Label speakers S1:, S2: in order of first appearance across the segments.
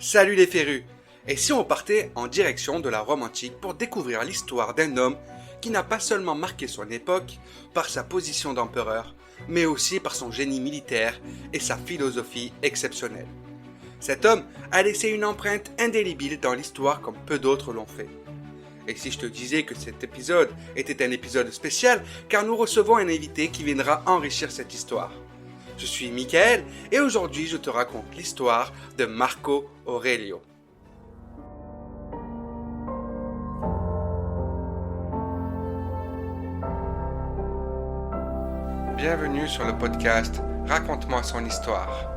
S1: Salut les férus! Et si on partait en direction de la Rome antique pour découvrir l'histoire d'un homme qui n'a pas seulement marqué son époque par sa position d'empereur, mais aussi par son génie militaire et sa philosophie exceptionnelle. Cet homme a laissé une empreinte indélébile dans l'histoire comme peu d'autres l'ont fait. Et si je te disais que cet épisode était un épisode spécial, car nous recevons un invité qui viendra enrichir cette histoire. Je suis Michael et aujourd'hui je te raconte l'histoire de Marco Aurelio. Bienvenue sur le podcast Raconte-moi son histoire.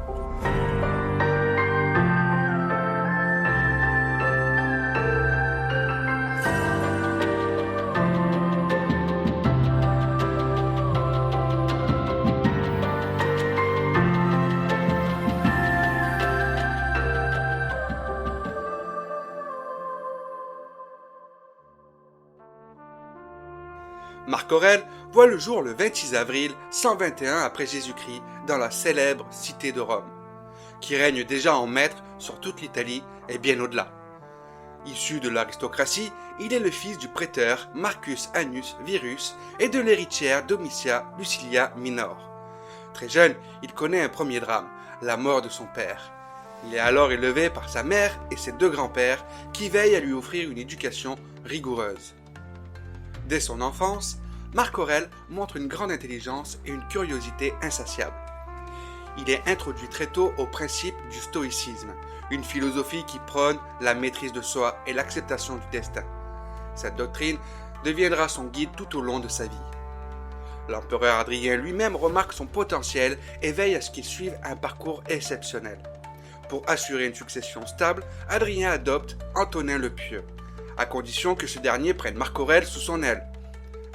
S1: Marc Aurèle voit le jour le 26 avril 121 après Jésus-Christ dans la célèbre cité de Rome, qui règne déjà en maître sur toute l'Italie et bien au-delà. Issu de l'aristocratie, il est le fils du préteur Marcus Annius Virus et de l'héritière Domitia Lucilia Minor. Très jeune, il connaît un premier drame, la mort de son père. Il est alors élevé par sa mère et ses deux grands-pères qui veillent à lui offrir une éducation rigoureuse. Dès son enfance, Marc Aurèle montre une grande intelligence et une curiosité insatiable. Il est introduit très tôt au principe du stoïcisme, une philosophie qui prône la maîtrise de soi et l'acceptation du destin. Cette doctrine deviendra son guide tout au long de sa vie. L'empereur Adrien lui-même remarque son potentiel et veille à ce qu'il suive un parcours exceptionnel. Pour assurer une succession stable, Adrien adopte Antonin le Pieux, à condition que ce dernier prenne Marc Aurèle sous son aile.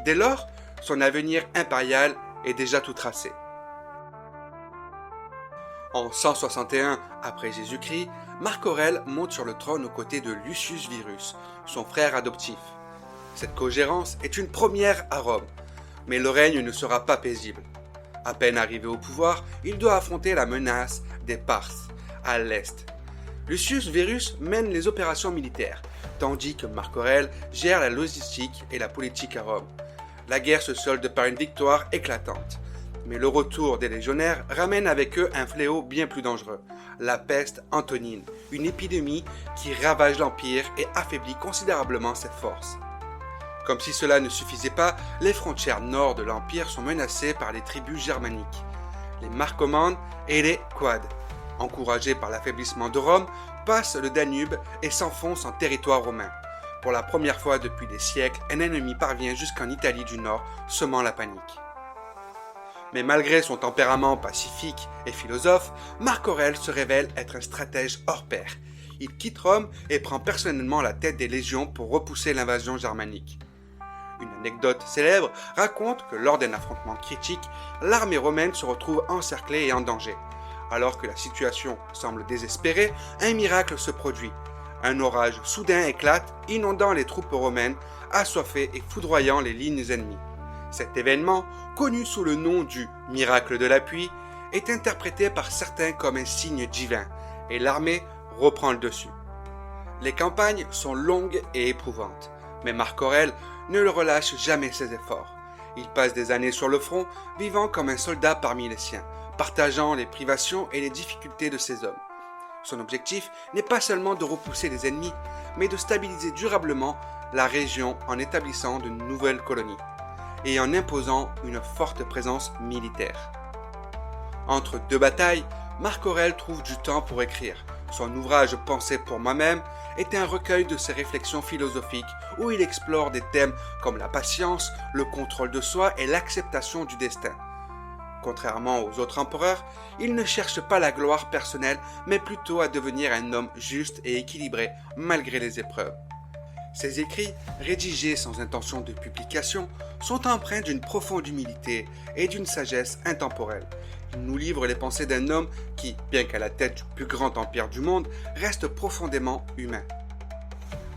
S1: Dès lors, son avenir impérial est déjà tout tracé. En 161 après Jésus-Christ, Marc Aurèle monte sur le trône aux côtés de Lucius Virus, son frère adoptif. Cette cogérance est une première à Rome, mais le règne ne sera pas paisible. À peine arrivé au pouvoir, il doit affronter la menace des Parthes, à l'est. Lucius Virus mène les opérations militaires, tandis que Marc Aurèle gère la logistique et la politique à Rome. La guerre se solde par une victoire éclatante. Mais le retour des légionnaires ramène avec eux un fléau bien plus dangereux, la peste antonine, une épidémie qui ravage l'Empire et affaiblit considérablement ses forces. Comme si cela ne suffisait pas, les frontières nord de l'Empire sont menacées par les tribus germaniques, les Marcomannes et les Quades. Encouragés par l'affaiblissement de Rome, passent le Danube et s'enfoncent en territoire romain. Pour la première fois depuis des siècles, un ennemi parvient jusqu'en Italie du Nord, semant la panique. Mais malgré son tempérament pacifique et philosophe, Marc Aurèle se révèle être un stratège hors pair. Il quitte Rome et prend personnellement la tête des légions pour repousser l'invasion germanique. Une anecdote célèbre raconte que lors d'un affrontement critique, l'armée romaine se retrouve encerclée et en danger. Alors que la situation semble désespérée, un miracle se produit. Un orage soudain éclate, inondant les troupes romaines, assoiffées et foudroyant les lignes ennemies. Cet événement, connu sous le nom du « miracle de la pluie », est interprété par certains comme un signe divin, et l'armée reprend le dessus. Les campagnes sont longues et éprouvantes, mais Marc Aurèle ne relâche jamais ses efforts. Il passe des années sur le front, vivant comme un soldat parmi les siens, partageant les privations et les difficultés de ses hommes. Son objectif n'est pas seulement de repousser les ennemis, mais de stabiliser durablement la région en établissant de nouvelles colonies et en imposant une forte présence militaire. Entre deux batailles, Marc Aurèle trouve du temps pour écrire. Son ouvrage « Pensée pour moi-même » est un recueil de ses réflexions philosophiques où il explore des thèmes comme la patience, le contrôle de soi et l'acceptation du destin. Contrairement aux autres empereurs, il ne cherche pas la gloire personnelle, mais plutôt à devenir un homme juste et équilibré malgré les épreuves. Ses écrits, rédigés sans intention de publication, sont empreints d'une profonde humilité et d'une sagesse intemporelle. Il nous livre les pensées d'un homme qui, bien qu'à la tête du plus grand empire du monde, reste profondément humain.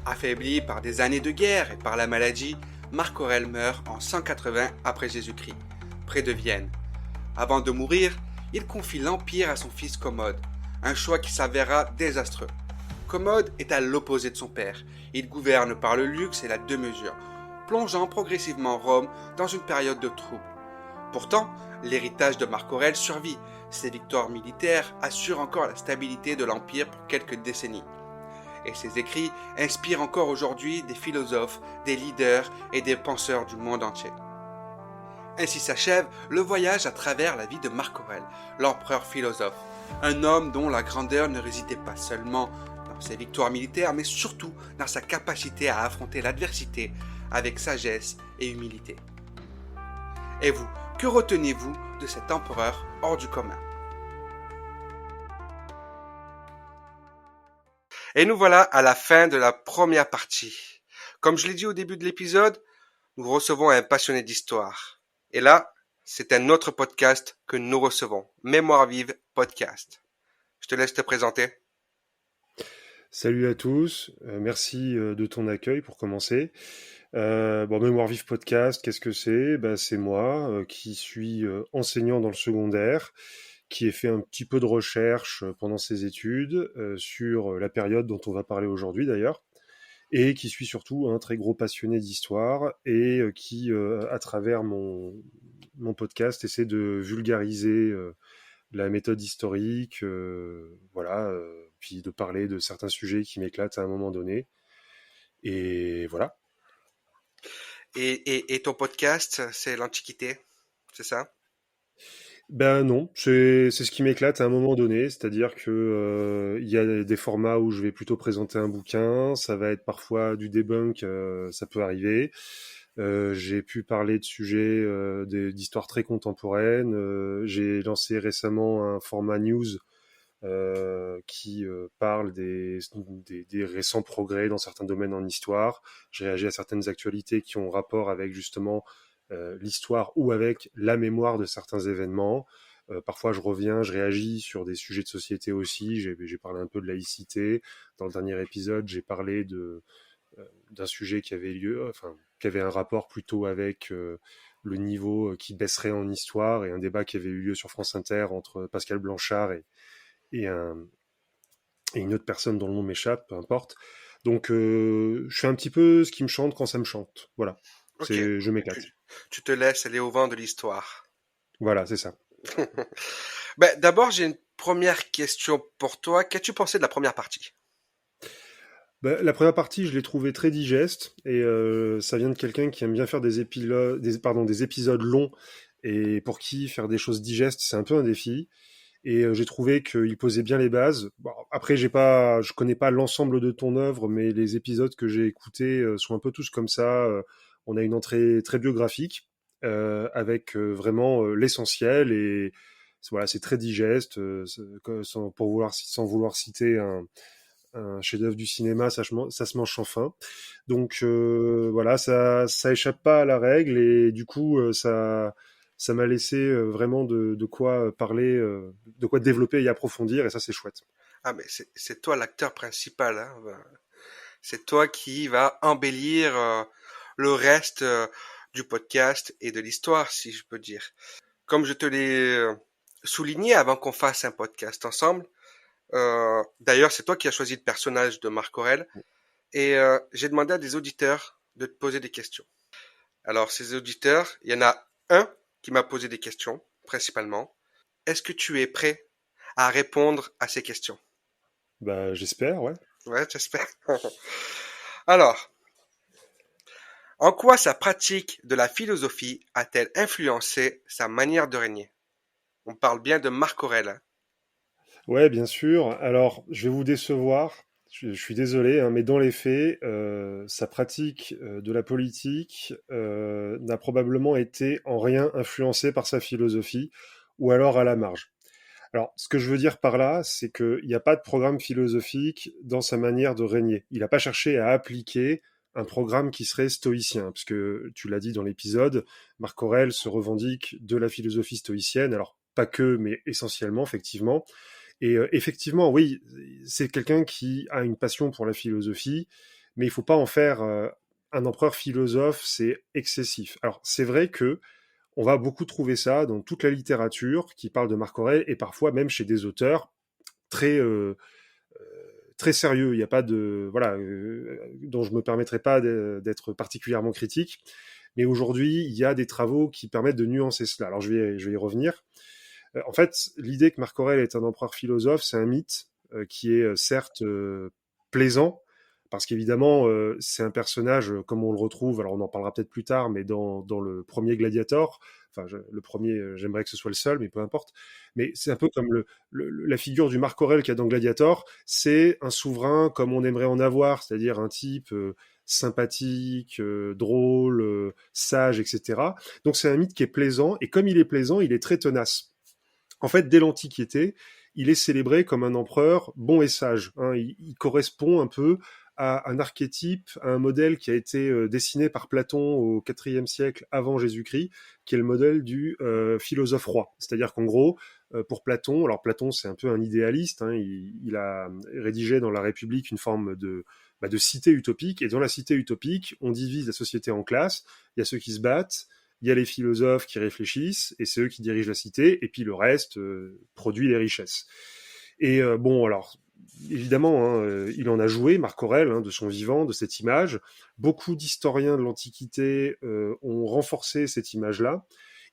S1: Affaibli par des années de guerre et par la maladie, Marc Aurèle meurt en 180 après Jésus-Christ, près de Vienne. Avant de mourir, il confie l'empire à son fils Commode, un choix qui s'avéra désastreux. Commode est à l'opposé de son père. Il gouverne par le luxe et la deux-mesure, plongeant progressivement Rome dans une période de trouble. Pourtant, l'héritage de Marc Aurèle survit. Ses victoires militaires assurent encore la stabilité de l'Empire pour quelques décennies. Et ses écrits inspirent encore aujourd'hui des philosophes, des leaders et des penseurs du monde entier. Ainsi s'achève le voyage à travers la vie de Marc Aurèle, l'empereur philosophe, un homme dont la grandeur ne résidait pas seulement dans ses victoires militaires, mais surtout dans sa capacité à affronter l'adversité avec sagesse et humilité. Et vous, que retenez-vous de cet empereur hors du commun? Et nous voilà à la fin de la première partie. Comme je l'ai dit au début de l'épisode, nous recevons un passionné d'histoire. Et là, c'est un autre podcast que nous recevons, Mémoire vive podcast. Je te laisse te présenter.
S2: Salut à tous, merci de ton accueil pour commencer. Mémoire vive podcast, qu'est-ce que c'est? C'est moi qui suis enseignant dans le secondaire, qui ai fait un petit peu de recherche pendant ces études sur la période dont on va parler aujourd'hui d'ailleurs, et qui suis surtout un très gros passionné d'histoire et qui, à travers mon podcast, essaie de vulgariser la méthode historique, puis de parler de certains sujets qui m'éclatent à un moment donné. Et voilà.
S1: Et ton podcast, c'est l'Antiquité, c'est ça?
S2: Ben non, c'est ce qui m'éclate à un moment donné, c'est-à-dire que il y a des formats où je vais plutôt présenter un bouquin, ça va être parfois du debunk, ça peut arriver. J'ai pu parler de sujets d'histoire très contemporaine. J'ai lancé récemment un format news qui parle des récents progrès dans certains domaines en histoire. J'ai réagi à certaines actualités qui ont rapport avec justement l'histoire ou avec la mémoire de certains événements. Parfois, je reviens, je réagis sur des sujets de société aussi. J'ai parlé un peu de laïcité. Dans le dernier épisode, j'ai parlé d'un sujet qui avait lieu, qui avait un rapport plutôt avec le niveau qui baisserait en histoire, et un débat qui avait eu lieu sur France Inter entre Pascal Blanchard et une autre personne dont le nom m'échappe, peu importe. Donc, je fais un petit peu ce qui me chante quand ça me chante. Voilà.
S1: Ok,
S2: Je m'éclate.
S1: tu te laisses aller au vent de l'histoire.
S2: Voilà, c'est ça.
S1: D'abord, j'ai une première question pour toi. Qu'as-tu pensé de la première partie?
S2: La première partie, je l'ai trouvée très digeste, et ça vient de quelqu'un qui aime bien faire des épisodes longs, et pour qui faire des choses digestes, c'est un peu un défi. Et j'ai trouvé qu'il posait bien les bases. Bon, après, je connais pas l'ensemble de ton œuvre, mais les épisodes que j'ai écoutés sont un peu tous comme ça. On a une entrée très biographique, avec vraiment l'essentiel, et voilà, c'est très digeste, sans vouloir citer un chef-d'œuvre du cinéma, ça se mange sans fin. Donc voilà, ça échappe pas à la règle, et du coup ça m'a laissé vraiment de quoi parler, de quoi développer et approfondir, et ça c'est chouette.
S1: Ah, mais c'est toi l'acteur principal, hein. C'est toi qui va embellir le reste du podcast et de l'histoire, si je peux dire. Comme je te l'ai souligné avant qu'on fasse un podcast ensemble, d'ailleurs, c'est toi qui as choisi le personnage de Marc Aurèle, et j'ai demandé à des auditeurs de te poser des questions. Alors, ces auditeurs, il y en a un qui m'a posé des questions, principalement. Est-ce que tu es prêt à répondre à ces questions?
S2: J'espère, ouais.
S1: Ouais, j'espère. Alors, en quoi sa pratique de la philosophie a-t-elle influencé sa manière de régner? On parle bien de Marc Aurèle, hein.
S2: Ouais, bien sûr. Alors, je vais vous décevoir. Je suis désolé, hein, mais dans les faits, sa pratique de la politique n'a probablement été en rien influencée par sa philosophie, ou alors à la marge. Alors, ce que je veux dire par là, c'est qu'il n'y a pas de programme philosophique dans sa manière de régner. Il n'a pas cherché à appliquer un programme qui serait stoïcien, parce que tu l'as dit dans l'épisode, Marc Aurèle se revendique de la philosophie stoïcienne, alors pas que, mais essentiellement, effectivement. Et effectivement, oui, c'est quelqu'un qui a une passion pour la philosophie, mais il faut pas en faire un empereur philosophe, c'est excessif. Alors, c'est vrai que on va beaucoup trouver ça dans toute la littérature qui parle de Marc Aurèle, et parfois même chez des auteurs très très sérieux. Il n'y a pas de voilà dont je me permettrai pas d'être particulièrement critique. Mais aujourd'hui, il y a des travaux qui permettent de nuancer cela. Alors je vais y revenir. En fait, l'idée que Marc Aurèle est un empereur philosophe, c'est un mythe qui est certes plaisant, parce qu'évidemment, c'est un personnage comme on le retrouve, alors on en parlera peut-être plus tard, mais dans le premier Gladiator, enfin le premier, j'aimerais que ce soit le seul, mais peu importe, mais c'est un peu comme la figure du Marc Aurèle qu'il y a dans Gladiator, c'est un souverain comme on aimerait en avoir, c'est-à-dire un type sympathique, drôle, sage, etc. Donc c'est un mythe qui est plaisant, et comme il est plaisant, il est très tenace. En fait, dès l'Antiquité, il est célébré comme un empereur bon et sage. Hein. Il correspond un peu à un archétype, à un modèle qui a été dessiné par Platon au IVe siècle avant Jésus-Christ, qui est le modèle du philosophe roi. C'est-à-dire qu'en gros, pour Platon, alors Platon c'est un peu un idéaliste, hein, il a rédigé dans La République une forme de cité utopique, et dans la cité utopique, on divise la société en classes, il y a ceux qui se battent, il y a les philosophes qui réfléchissent, et c'est eux qui dirigent la cité, et puis le reste produit les richesses. Et bon, alors, évidemment, hein, il en a joué, Marc Aurèle, hein, de son vivant, de cette image. Beaucoup d'historiens de l'Antiquité ont renforcé cette image-là.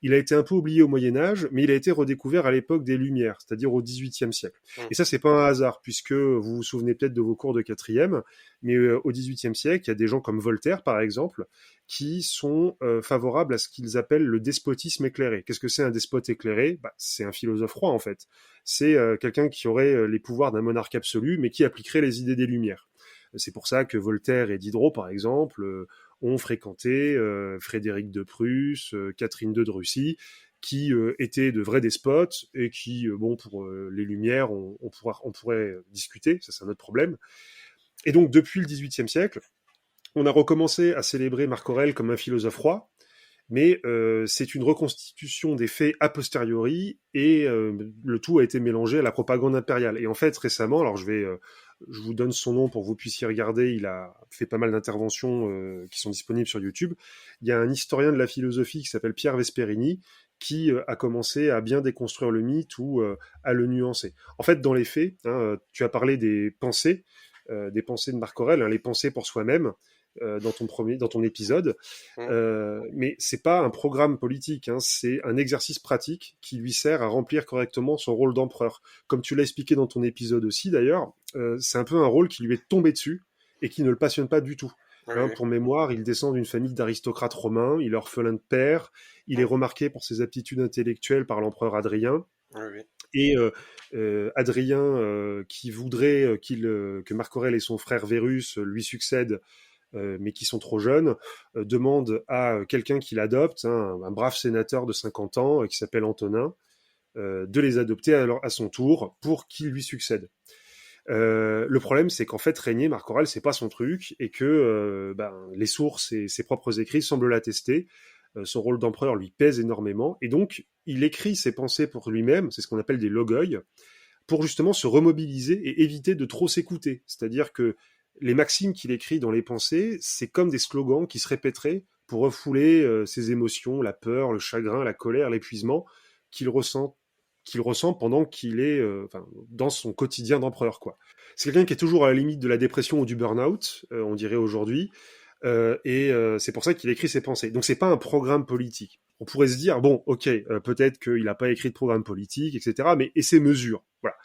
S2: Il a été un peu oublié au Moyen-Âge, mais il a été redécouvert à l'époque des Lumières, c'est-à-dire au XVIIIe siècle. Et ça, c'est pas un hasard, puisque vous vous souvenez peut-être de vos cours de quatrième, mais au XVIIIe siècle, il y a des gens comme Voltaire, par exemple, qui sont favorables à ce qu'ils appellent le despotisme éclairé. Qu'est-ce que c'est un despote éclairé ? C'est un philosophe roi, en fait. C'est quelqu'un qui aurait les pouvoirs d'un monarque absolu, mais qui appliquerait les idées des Lumières. C'est pour ça que Voltaire et Diderot, par exemple, ont fréquenté Frédéric de Prusse, Catherine II de Russie, qui étaient de vrais despotes et qui, bon, pour les Lumières, on pourrait discuter, ça c'est un autre problème. Et donc, depuis le XVIIIe siècle, on a recommencé à célébrer Marc Aurèle comme un philosophe roi, mais c'est une reconstitution des faits a posteriori, et le tout a été mélangé à la propagande impériale. Et en fait, récemment, alors je vous donne son nom pour que vous puissiez regarder, il a fait pas mal d'interventions qui sont disponibles sur YouTube. Il y a un historien de la philosophie qui s'appelle Pierre Vesperini, qui a commencé à bien déconstruire le mythe ou à le nuancer. En fait, dans les faits, hein, tu as parlé des pensées de Marc Aurèle, hein, les pensées pour soi-même, dans ton épisode, mais c'est pas un programme politique, hein, c'est un exercice pratique qui lui sert à remplir correctement son rôle d'empereur. Comme tu l'as expliqué dans ton épisode aussi, d'ailleurs, c'est un peu un rôle qui lui est tombé dessus et qui ne le passionne pas du tout. Hein, pour mémoire, il descend d'une famille d'aristocrates romains, il est orphelin de père, il est remarqué pour ses aptitudes intellectuelles par l'empereur Adrien. Et Adrien, qui voudrait que Marc Aurèle et son frère Verus lui succèdent, mais qui sont trop jeunes, demande à quelqu'un qui l'adopte, hein, un brave sénateur de 50 ans qui s'appelle Antonin, de les adopter à son tour pour qu'il lui succède. Le problème, c'est qu'en fait, régner, Marc Aurèle, c'est pas son truc, et que les sources et ses propres écrits semblent l'attester. Son rôle d'empereur lui pèse énormément, et donc il écrit ses pensées pour lui-même, c'est ce qu'on appelle des logoi, pour justement se remobiliser et éviter de trop s'écouter. C'est-à-dire que les maximes qu'il écrit dans les pensées, c'est comme des slogans qui se répéteraient pour refouler ses émotions, la peur, le chagrin, la colère, l'épuisement qu'il ressent pendant qu'il est dans son quotidien d'empereur, quoi. C'est quelqu'un qui est toujours à la limite de la dépression ou du burn-out, on dirait aujourd'hui, et c'est pour ça qu'il écrit ses pensées. Donc c'est pas un programme politique. On pourrait se dire, bon, ok, peut-être qu'il n'a pas écrit de programme politique, etc., mais et ses mesures, voilà.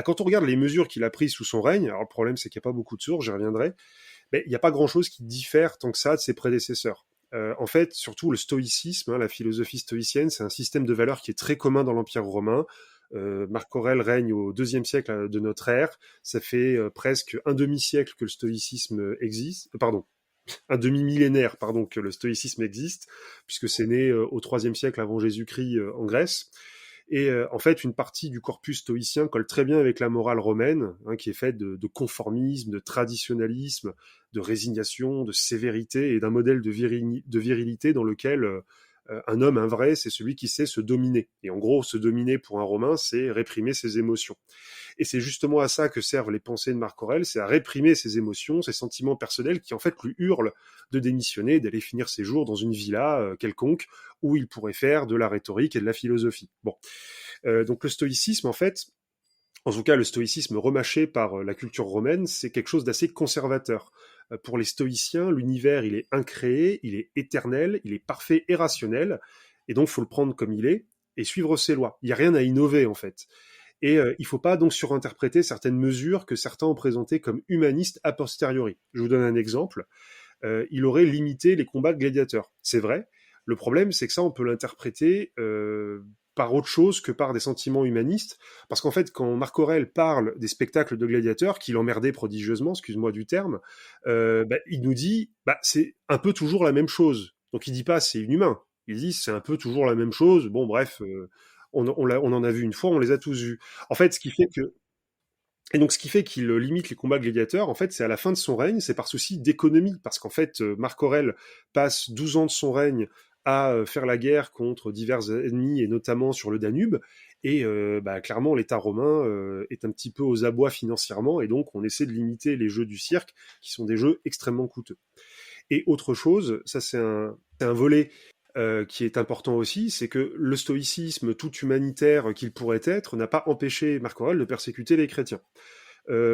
S2: Quand on regarde les mesures qu'il a prises sous son règne, alors le problème c'est qu'il n'y a pas beaucoup de sources, j'y reviendrai, mais il n'y a pas grand-chose qui diffère tant que ça de ses prédécesseurs. En fait, surtout le stoïcisme, hein, la philosophie stoïcienne, c'est un système de valeurs qui est très commun dans l'Empire romain. Marc Aurèle règne au IIe siècle de notre ère. Ça fait presque un demi-siècle que le stoïcisme existe. Un demi-millénaire, que le stoïcisme existe, puisque c'est né au IIIe siècle avant Jésus-Christ en Grèce. Et en fait, une partie du corpus stoïcien colle très bien avec la morale romaine, hein, qui est faite de conformisme, de traditionnalisme, de résignation, de sévérité et d'un modèle de virilité dans lequel un homme, un vrai, c'est celui qui sait se dominer. Et en gros, se dominer pour un Romain, c'est réprimer ses émotions. Et c'est justement à ça que servent les pensées de Marc Aurèle, c'est à réprimer ses émotions, ses sentiments personnels qui en fait lui hurlent de démissionner, d'aller finir ses jours dans une villa quelconque où il pourrait faire de la rhétorique et de la philosophie. Bon, donc le stoïcisme en fait, En tout cas, le stoïcisme remâché par la culture romaine, c'est quelque chose d'assez conservateur. Pour les stoïciens, l'univers, il est incréé, il est éternel, il est parfait et rationnel, et donc il faut le prendre comme il est et suivre ses lois. Il n'y a rien à innover, en fait. Et il ne faut pas donc surinterpréter certaines mesures que certains ont présentées comme humanistes a posteriori. Je vous donne un exemple. Il aurait limité les combats de gladiateurs. C'est vrai. Le problème, c'est que ça, on peut l'interpréter par autre chose que par des sentiments humanistes. Parce qu'en fait, quand Marc Aurèle parle des spectacles de gladiateurs, qu'il emmerdait prodigieusement, excuse-moi du terme, il nous dit, c'est un peu toujours la même chose. Donc il dit pas c'est inhumain. Il dit c'est un peu toujours la même chose. Bon, bref, on en a vu une fois, on les a tous vus. En fait, ce qui fait qu'il limite les combats gladiateurs, en fait, c'est à la fin de son règne, c'est par souci d'économie, parce qu'en fait, Marc Aurèle passe 12 ans de son règne à faire la guerre contre divers ennemis, et notamment sur le Danube, et clairement, l'État romain est un petit peu aux abois financièrement, et donc on essaie de limiter les jeux du cirque, qui sont des jeux extrêmement coûteux. Et autre chose, ça c'est un volet qui est important aussi, c'est que le stoïcisme, tout humanitaire qu'il pourrait être, n'a pas empêché Marc Aurèle de persécuter les chrétiens.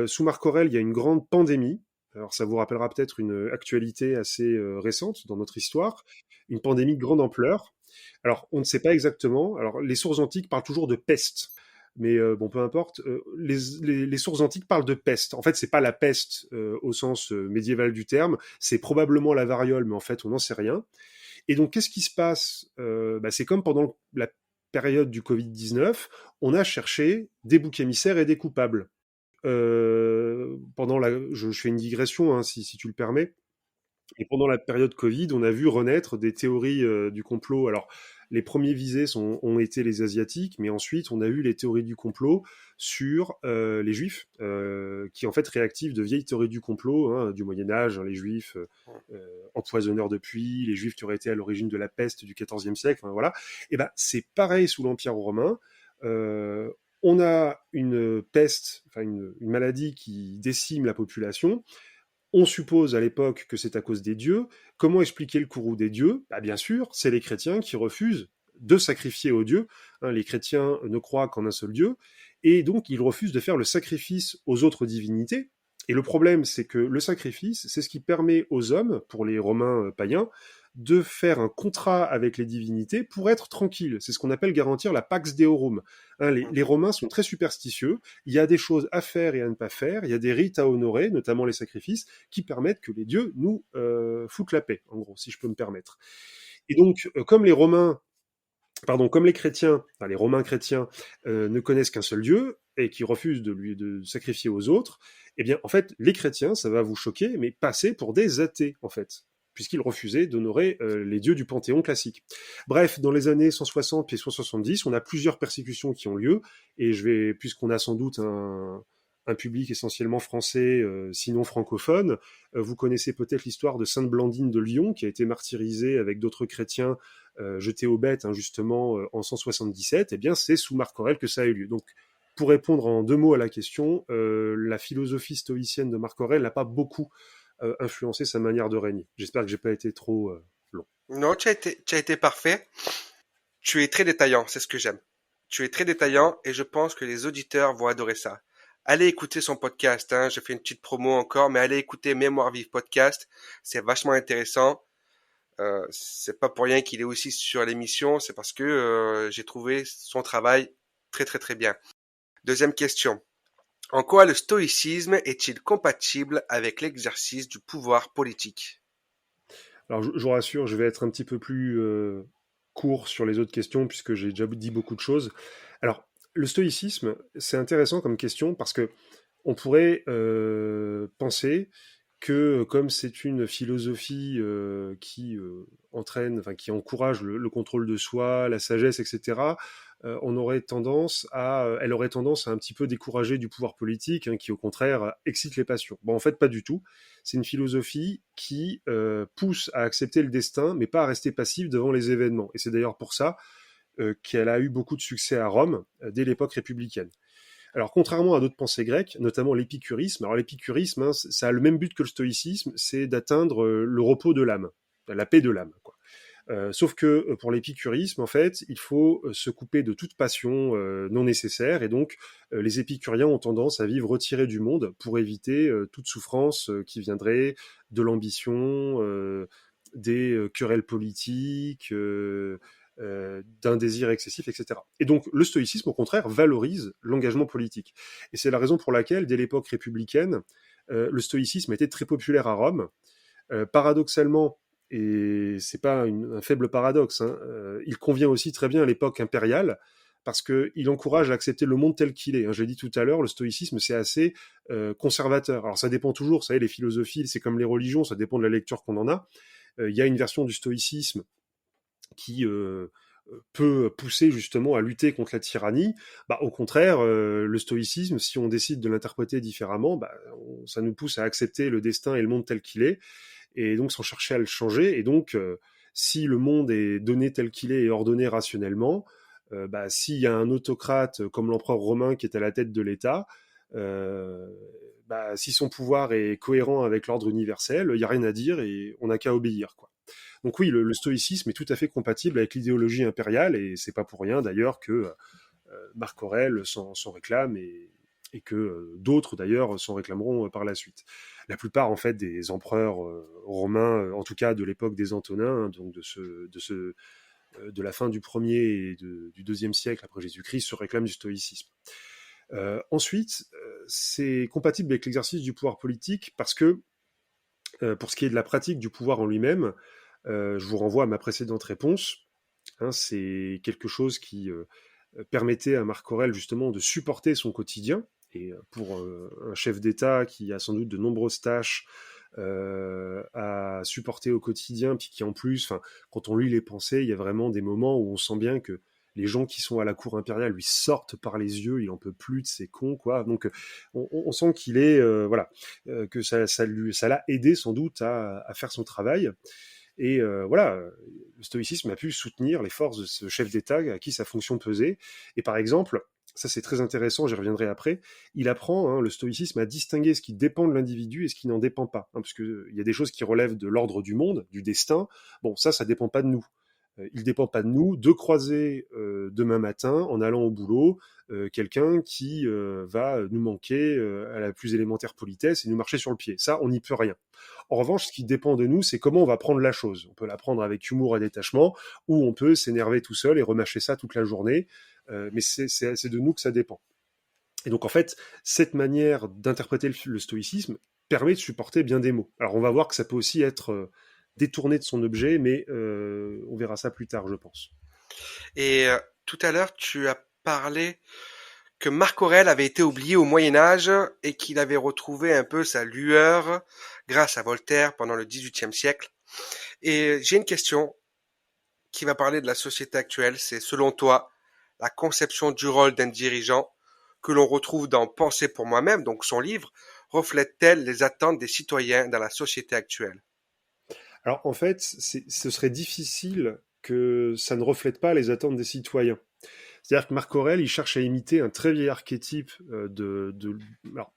S2: Sous Marc Aurèle, il y a une grande pandémie. Alors ça vous rappellera peut-être une actualité assez récente dans notre histoire, une pandémie de grande ampleur. Alors on ne sait pas exactement. Alors les sources antiques parlent toujours de peste, mais bon peu importe. Les sources antiques parlent de peste. En fait, c'est pas la peste au sens médiéval du terme. C'est probablement la variole, mais en fait on n'en sait rien. Et donc, qu'est-ce qui se passe c'est comme pendant la période du Covid-19, on a cherché des boucs émissaires et des coupables. Je fais une digression, hein, si tu le permets. Et pendant la période Covid, on a vu renaître des théories du complot. Alors, les premiers visés ont été les Asiatiques, mais ensuite, on a eu les théories du complot sur les Juifs, qui en fait réactivent de vieilles théories du complot, hein, du Moyen-Âge, hein, les Juifs empoisonneurs de puits, les Juifs qui auraient été à l'origine de la peste du XIVe siècle, enfin, voilà. Et c'est pareil sous l'Empire romain. On a une peste, enfin une maladie qui décime la population. On suppose à l'époque que c'est à cause des dieux. Comment expliquer le courroux des dieux ? Bien sûr, c'est les chrétiens qui refusent de sacrifier aux dieux. Hein, les chrétiens ne croient qu'en un seul Dieu, et donc ils refusent de faire le sacrifice aux autres divinités. Et le problème, c'est que le sacrifice, c'est ce qui permet aux hommes, pour les Romains païens, de faire un contrat avec les divinités pour être tranquilles. C'est ce qu'on appelle garantir la pax deorum. Hein, les Romains sont très superstitieux. Il y a des choses à faire et à ne pas faire. Il y a des rites à honorer, notamment les sacrifices, qui permettent que les dieux nous foutent la paix, en gros, si je peux me permettre. Et donc, comme les chrétiens, enfin les Romains chrétiens, ne connaissent qu'un seul Dieu et qui refusent de sacrifier aux autres, eh bien, en fait, les chrétiens, ça va vous choquer, mais passer pour des athées, en fait, puisqu'ils refusaient d'honorer les dieux du panthéon classique. Bref, dans les années 160 et 170, on a plusieurs persécutions qui ont lieu, et puisqu'on a sans doute un public essentiellement français, sinon francophone, vous connaissez peut-être l'histoire de Sainte Blandine de Lyon, qui a été martyrisée avec d'autres chrétiens jetés aux bêtes, hein, justement, en 177. Eh bien, c'est sous Marc Aurèle que ça a eu lieu. Donc, pour répondre en 2 mots à la question, la philosophie stoïcienne de Marc Aurèle n'a pas beaucoup influencé sa manière de régner. J'espère que j'ai pas été trop long.
S1: Non, tu as été parfait. Tu es très détaillant, c'est ce que j'aime. Tu es très détaillant et je pense que les auditeurs vont adorer ça. Allez écouter son podcast, hein, je fais une petite promo encore, mais allez écouter Mémoire Vive Podcast, c'est vachement intéressant. C'est pas pour rien qu'il est aussi sur l'émission, c'est parce que j'ai trouvé son travail très très très bien. Deuxième question. En quoi le stoïcisme est-il compatible avec l'exercice du pouvoir politique?
S2: Alors, je vous rassure, je vais être un petit peu plus court sur les autres questions, puisque j'ai déjà dit beaucoup de choses. Alors, le stoïcisme, c'est intéressant comme question, parce que on pourrait penser que comme c'est une philosophie qui entraîne, enfin qui encourage le contrôle de soi, la sagesse, etc., elle aurait tendance à un petit peu décourager du pouvoir politique, hein, qui au contraire excite les passions. Bon, en fait, pas du tout. C'est une philosophie qui pousse à accepter le destin, mais pas à rester passif devant les événements. Et c'est d'ailleurs pour ça qu'elle a eu beaucoup de succès à Rome dès l'époque républicaine. Alors, contrairement à d'autres pensées grecques, notamment l'épicurisme, alors l'épicurisme, hein, ça a le même but que le stoïcisme, c'est d'atteindre le repos de l'âme, la paix de l'âme, quoi. Sauf que pour l'épicurisme, en fait, il faut se couper de toute passion non nécessaire, et donc les épicuriens ont tendance à vivre retirés du monde pour éviter toute souffrance qui viendrait de l'ambition, des querelles politiques, d'un désir excessif, etc. Et donc le stoïcisme, au contraire, valorise l'engagement politique. Et c'est la raison pour laquelle, dès l'époque républicaine, le stoïcisme était très populaire à Rome. Paradoxalement, et c'est pas un faible paradoxe, hein, il convient aussi très bien à l'époque impériale, parce qu'il encourage à accepter le monde tel qu'il est. Hein. Je l'ai dit tout à l'heure, le stoïcisme, c'est assez conservateur. Alors ça dépend toujours, vous savez, les philosophies, c'est comme les religions, ça dépend de la lecture qu'on en a. Il y a une version du stoïcisme qui peut pousser justement à lutter contre la tyrannie. Bah, au contraire, le stoïcisme, si on décide de l'interpréter différemment, bah, ça nous pousse à accepter le destin et le monde tel qu'il est, et donc sans chercher à le changer. Et donc, si le monde est donné tel qu'il est et ordonné rationnellement, bah, s'il y a un autocrate comme l'empereur romain qui est à la tête de l'État, bah, si son pouvoir est cohérent avec l'ordre universel, il n'y a rien à dire et on n'a qu'à obéir, quoi. Donc oui, le stoïcisme est tout à fait compatible avec l'idéologie impériale, et c'est pas pour rien d'ailleurs que Marc Aurèle s'en réclame, et que d'autres d'ailleurs s'en réclameront par la suite. La plupart en fait des empereurs romains, en tout cas de l'époque des Antonins, hein, donc de la fin du 1er et du 2e siècle après Jésus-Christ, se réclament du stoïcisme. Ensuite, c'est compatible avec l'exercice du pouvoir politique parce que, pour ce qui est de la pratique du pouvoir en lui-même, je vous renvoie à ma précédente réponse. Hein, c'est quelque chose qui permettait à Marc Aurèle justement de supporter son quotidien. Et pour un chef d'État qui a sans doute de nombreuses tâches à supporter au quotidien, puis qui en plus, quand on lit les pensées, il y a vraiment des moments où on sent bien que les gens qui sont à la cour impériale lui sortent par les yeux, il en peut plus de ces cons, quoi. Donc on sent qu'il est, que ça l'a aidé sans doute à faire son travail. Et voilà, le stoïcisme a pu soutenir les forces de ce chef d'État à qui sa fonction pesait. Et par exemple, ça c'est très intéressant, j'y reviendrai après, il apprend, hein, le stoïcisme, à distinguer ce qui dépend de l'individu et ce qui n'en dépend pas. Hein, parce qu'il y a des choses qui relèvent de l'ordre du monde, du destin. Bon, ça dépend pas de nous. Il ne dépend pas de nous de croiser demain matin, en allant au boulot, quelqu'un qui va nous manquer à la plus élémentaire politesse et nous marcher sur le pied. Ça, on n'y peut rien. En revanche, ce qui dépend de nous, c'est comment on va prendre la chose. On peut la prendre avec humour et détachement, ou on peut s'énerver tout seul et remâcher ça toute la journée, mais c'est de nous que ça dépend. Et donc en fait, cette manière d'interpréter le stoïcisme permet de supporter bien des maux. Alors on va voir que ça peut aussi être détourné de son objet, mais on verra ça plus tard, je pense.
S1: Et tout à l'heure, tu as parlé que Marc Aurèle avait été oublié au Moyen Âge et qu'il avait retrouvé un peu sa lueur grâce à Voltaire pendant le XVIIIe siècle. Et j'ai une question qui va parler de la société actuelle. C'est, selon toi, la conception du rôle d'un dirigeant que l'on retrouve dans Penser pour moi-même, donc son livre, reflète-t-elle les attentes des citoyens dans la société actuelle?
S2: Alors en fait, ce serait difficile que ça ne reflète pas les attentes des citoyens. C'est-à-dire que Marc Aurèle, il cherche à imiter un très vieil archétype alors,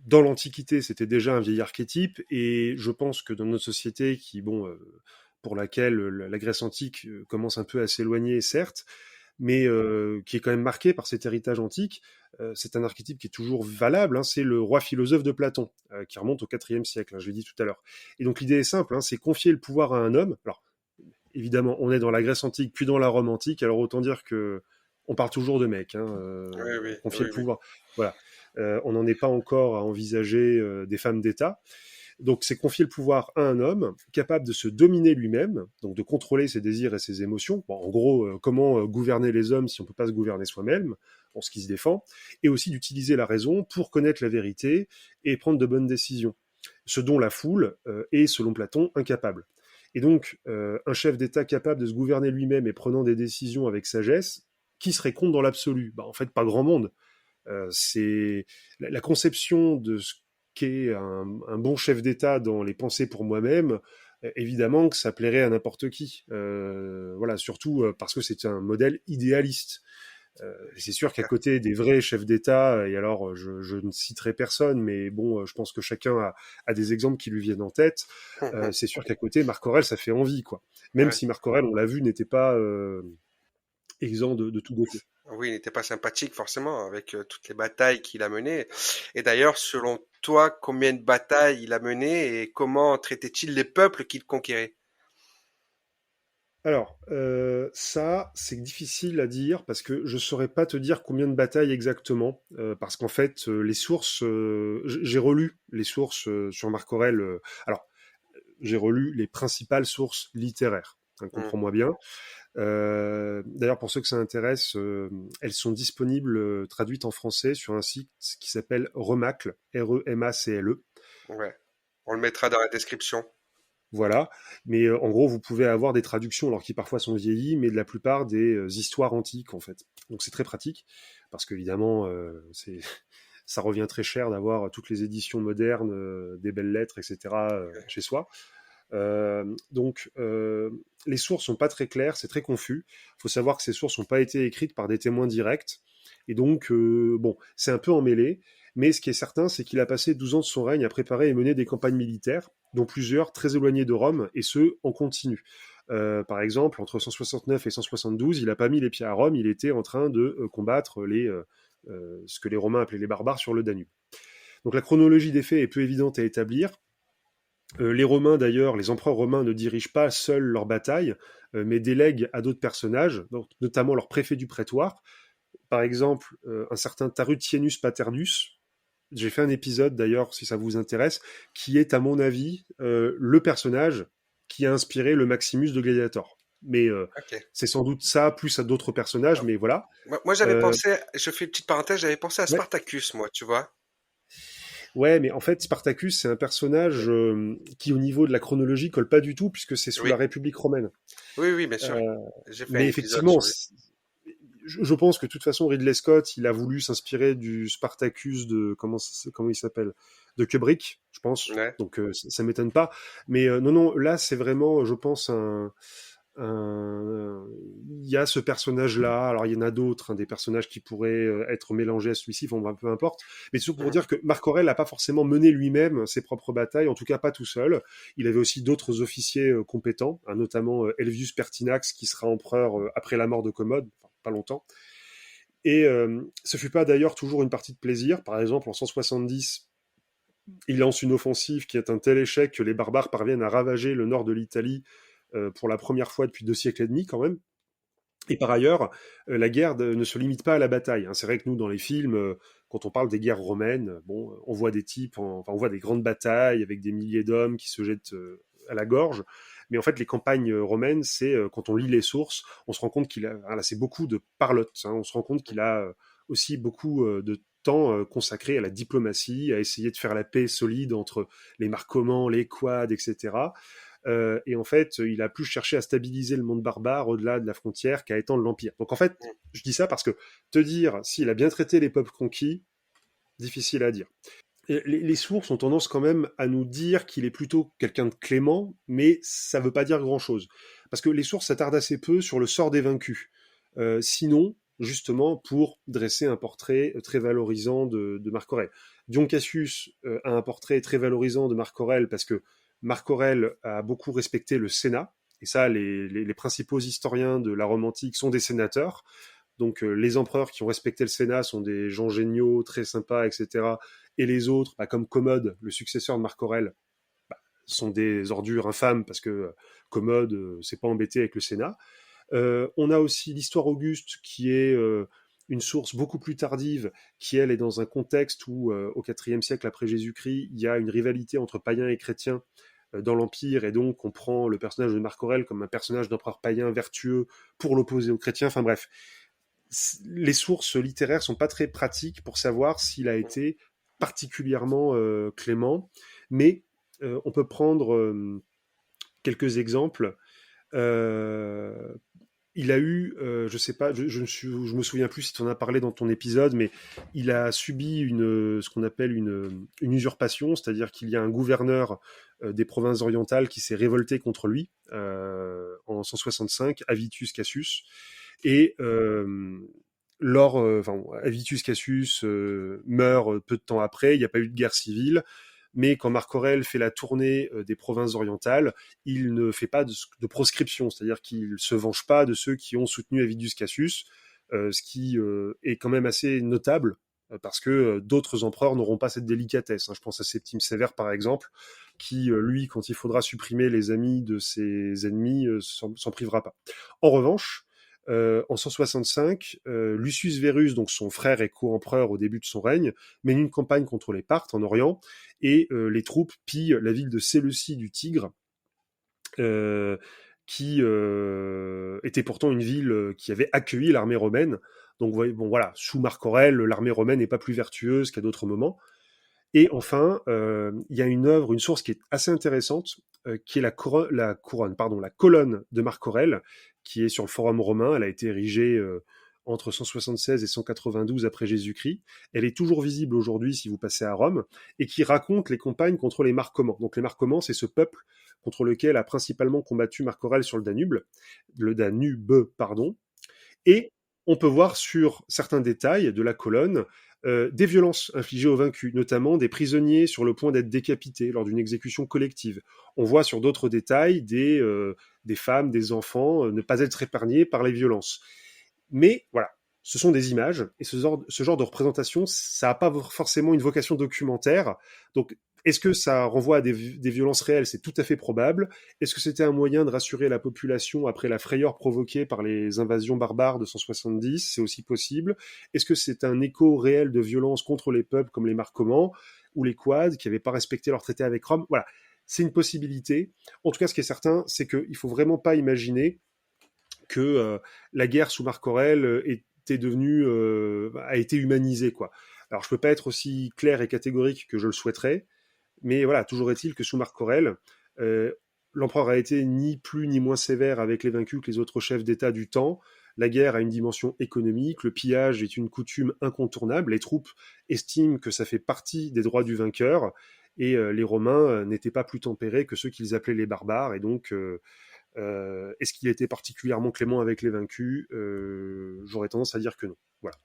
S2: dans l'Antiquité, c'était déjà un vieil archétype, et je pense que dans notre société, pour laquelle la Grèce antique commence un peu à s'éloigner, certes, mais qui est quand même marqué par cet héritage antique, c'est un archétype qui est toujours valable, hein, c'est le roi philosophe de Platon, qui remonte au IVe siècle, hein, je l'ai dit tout à l'heure. Et donc l'idée est simple, hein, c'est confier le pouvoir à un homme. Alors, évidemment, on est dans la Grèce antique, puis dans la Rome antique, alors autant dire que on parle toujours de mecs, hein,
S1: Oui, oui,
S2: confier
S1: oui,
S2: le
S1: oui.
S2: pouvoir. Voilà. On n'en est pas encore à envisager des femmes d'État. Donc c'est confier le pouvoir à un homme capable de se dominer lui-même, donc de contrôler ses désirs et ses émotions. Bon, en gros, comment gouverner les hommes si on ne peut pas se gouverner soi-même, pour ce qui se défend, et aussi d'utiliser la raison pour connaître la vérité et prendre de bonnes décisions, ce dont la foule est, selon Platon, incapable. Et donc, un chef d'État capable de se gouverner lui-même et prenant des décisions avec sagesse, qui serait contre dans l'absolu? En fait, pas grand monde. C'est la conception de ce qu'est un bon chef d'État dans les pensées pour moi-même. Évidemment que ça plairait à n'importe qui. Voilà, surtout parce que c'est un modèle idéaliste. Et c'est sûr qu'à côté des vrais chefs d'État, et alors je ne citerai personne, mais bon, je pense que chacun a des exemples qui lui viennent en tête. C'est sûr qu'à côté, Marc Aurèle, ça fait envie, quoi. Même
S1: Ouais.
S2: si Marc Aurèle, on l'a vu, n'était pas exempt de tout beauté.
S1: Oui, il n'était pas sympathique forcément avec toutes les batailles qu'il a menées. Et d'ailleurs, selon toi, combien de batailles il a menées et comment traitait-il les peuples qu'il conquérait?
S2: Alors, ça, c'est difficile à dire parce que je saurais pas te dire combien de batailles exactement, parce qu'en fait, les sources, j'ai relu les sources sur Marc Aurèle. Alors, j'ai relu les principales sources littéraires, hein,
S1: Hmm.
S2: comprends-moi bien. D'ailleurs, pour ceux que ça intéresse, elles sont disponibles, traduites en français sur un site qui s'appelle Remacle, R-E-M-A-C-L-E.
S1: Ouais. On le mettra dans la description.
S2: Voilà, mais en gros, vous pouvez avoir des traductions, alors qui parfois sont vieillies, mais de la plupart des histoires antiques, en fait. Donc c'est très pratique, parce qu'évidemment, ça revient très cher d'avoir toutes les éditions modernes, des belles lettres, etc., chez soi. Donc, les sources sont pas très claires, c'est très confus. Il faut savoir que ces sources n'ont pas été écrites par des témoins directs, et donc, bon, c'est un peu emmêlé. Mais ce qui est certain, c'est qu'il a passé 12 ans de son règne à préparer et mener des campagnes militaires, dont plusieurs très éloignées de Rome, et ce, en continu. Par exemple, entre 169 et 172, il n'a pas mis les pieds à Rome, il était en train de combattre ce que les Romains appelaient les barbares sur le Danube. Donc la chronologie des faits est peu évidente à établir. Les Romains, d'ailleurs, les empereurs romains ne dirigent pas seuls leurs batailles, mais délèguent à d'autres personnages, donc, notamment leur préfet du prétoire. Par exemple, un certain Tarutienus Paternus, j'ai fait un épisode d'ailleurs, si ça vous intéresse, qui est à mon avis le personnage qui a inspiré le Maximus de Gladiator. Mais
S1: Ok.
S2: c'est sans doute ça, plus à d'autres personnages,
S1: Ah.
S2: mais voilà.
S1: Moi, j'avais
S2: Euh,
S1: pensé, je fais une petite parenthèse, j'avais pensé à
S2: ouais.
S1: Spartacus, moi, tu vois.
S2: Ouais, mais en fait, Spartacus, c'est un personnage qui, au niveau de la chronologie, colle pas du tout, puisque c'est sous la
S1: Oui,
S2: République romaine.
S1: oui, oui, bien sûr.
S2: Euh,
S1: J'ai fait un
S2: mais
S1: épisode
S2: effectivement,
S1: sur lui.
S2: je pense que de toute façon, Ridley Scott, il a voulu s'inspirer du Spartacus de comment il s'appelle, de Kubrick, je pense.
S1: Ouais.
S2: Donc ça m'étonne pas. Mais non, non, là c'est vraiment, je pense, il y a ce personnage-là. Alors il y en a d'autres, hein, des personnages qui pourraient être mélangés à celui-ci. Bon, peu importe. Mais c'est pour
S1: Mhm.
S2: dire que Marc Aurèle n'a pas forcément mené lui-même ses propres batailles, en tout cas pas tout seul. Il avait aussi d'autres officiers compétents, hein, notamment Helvius Pertinax, qui sera empereur après la mort de Commode, enfin, pas longtemps. Et ce fut pas d'ailleurs toujours une partie de plaisir. Par exemple, en 170, il lance une offensive qui est un tel échec que les barbares parviennent à ravager le nord de l'Italie pour la première fois depuis 2 siècles et demi quand même. Et par ailleurs, la guerre ne se limite pas à la bataille, hein. C'est vrai que nous, dans les films, quand on parle des guerres romaines, bon, on voit des types, enfin, on voit des grandes batailles avec des milliers d'hommes qui se jettent à la gorge. Mais en fait, les campagnes romaines, c'est quand on lit les sources, on se rend compte qu'il a, voilà, c'est beaucoup de parlotte, hein. On se rend compte qu'il a aussi beaucoup de temps consacré à la diplomatie, à essayer de faire la paix solide entre les Marcomanns, les Quads, etc. Et en fait, il a plus cherché à stabiliser le monde barbare au-delà de la frontière qu'à étendre l'empire. Donc en fait, je dis ça parce que te dire s'il a bien traité les peuples conquis, difficile à dire. Et les sources ont tendance quand même à nous dire qu'il est plutôt quelqu'un de clément, mais ça ne veut pas dire grand-chose. Parce que les sources s'attardent assez peu sur le sort des vaincus. Sinon, justement, pour dresser un portrait très valorisant de Marc Aurèle. Dion Cassius a un portrait très valorisant de Marc Aurèle parce que Marc Aurèle a beaucoup respecté le Sénat, et ça, les principaux historiens de la Rome antique sont des sénateurs. Donc les empereurs qui ont respecté le Sénat sont des gens géniaux, très sympas, etc. Et les autres, bah, comme Commode, le successeur de Marc Aurèle, bah, sont des ordures infâmes parce que Commode s'est pas embêté avec le Sénat. On a aussi l'histoire Auguste qui est une source beaucoup plus tardive, qui elle est dans un contexte où au IVe siècle après Jésus-Christ, il y a une rivalité entre païens et chrétiens dans l'Empire, et donc on prend le personnage de Marc Aurèle comme un personnage d'empereur païen vertueux pour l'opposer aux chrétiens. Enfin bref, les sources littéraires sont pas très pratiques pour savoir s'il a été particulièrement clément, mais on peut prendre quelques exemples. Euh, il a eu, je sais pas, je me souviens plus si tu en as parlé dans ton épisode, mais il a subi ce qu'on appelle une usurpation, c'est-à-dire qu'il y a un gouverneur des provinces orientales qui s'est révolté contre lui en 165, Avitus Cassius, et Avitus Cassius meurt peu de temps après, il n'y a pas eu de guerre civile, mais quand Marc Aurèle fait la tournée des provinces orientales, il ne fait pas de proscription, c'est-à-dire qu'il se venge pas de ceux qui ont soutenu Avitus Cassius, ce qui est quand même assez notable, parce que d'autres empereurs n'auront pas cette délicatesse. Je pense à Septime Sévère, par exemple, qui, lui, quand il faudra supprimer les amis de ses ennemis, s'en privera pas. En revanche, en 165, Lucius Verus, donc son frère et co-empereur au début de son règne, mène une campagne contre les Parthes en Orient, et les troupes pillent la ville de Séleucie du Tigre, qui était pourtant une ville qui avait accueilli l'armée romaine. Donc bon, voilà, sous Marc Aurèle, l'armée romaine n'est pas plus vertueuse qu'à d'autres moments. Et enfin, il y a une source qui est assez intéressante, qui est la colonne de Marc Aurèle, qui est sur le Forum romain. Elle a été érigée entre 176 et 192 après Jésus-Christ. Elle est toujours visible aujourd'hui si vous passez à Rome, et qui raconte les campagnes contre les Marcomans. Donc les Marcomans, c'est ce peuple contre lequel a principalement combattu Marc Aurèle sur le Danube, pardon. Et on peut voir sur certains détails de la colonne des violences infligées aux vaincus, notamment des prisonniers sur le point d'être décapités lors d'une exécution collective. On voit sur d'autres détails des femmes, des enfants ne pas être épargnés par les violences. Mais voilà, ce sont des images, et ce genre de représentation, ça n'a pas forcément une vocation documentaire. Donc, est-ce que ça renvoie à des violences réelles? C'est tout à fait probable. Est-ce que c'était un moyen de rassurer la population après la frayeur provoquée par les invasions barbares de 170? C'est aussi possible. Est-ce que c'est un écho réel de violence contre les peuples comme les Marcomans ou les Quads qui n'avaient pas respecté leur traité avec Rome? Voilà, c'est une possibilité. En tout cas, ce qui est certain, c'est qu'il ne faut vraiment pas imaginer que la guerre sous Marc Aurèle a été humanisée, quoi. Alors, je peux pas être aussi clair et catégorique que je le souhaiterais, mais voilà, toujours est-il que sous Marc Aurèle, l'empereur a été ni plus ni moins sévère avec les vaincus que les autres chefs d'État du temps. La guerre a une dimension économique, le pillage est une coutume incontournable, les troupes estiment que ça fait partie des droits du vainqueur, et les Romains n'étaient pas plus tempérés que ceux qu'ils appelaient les barbares, et donc est-ce qu'il était particulièrement clément avec les vaincus? J'aurais tendance à dire que non. Voilà.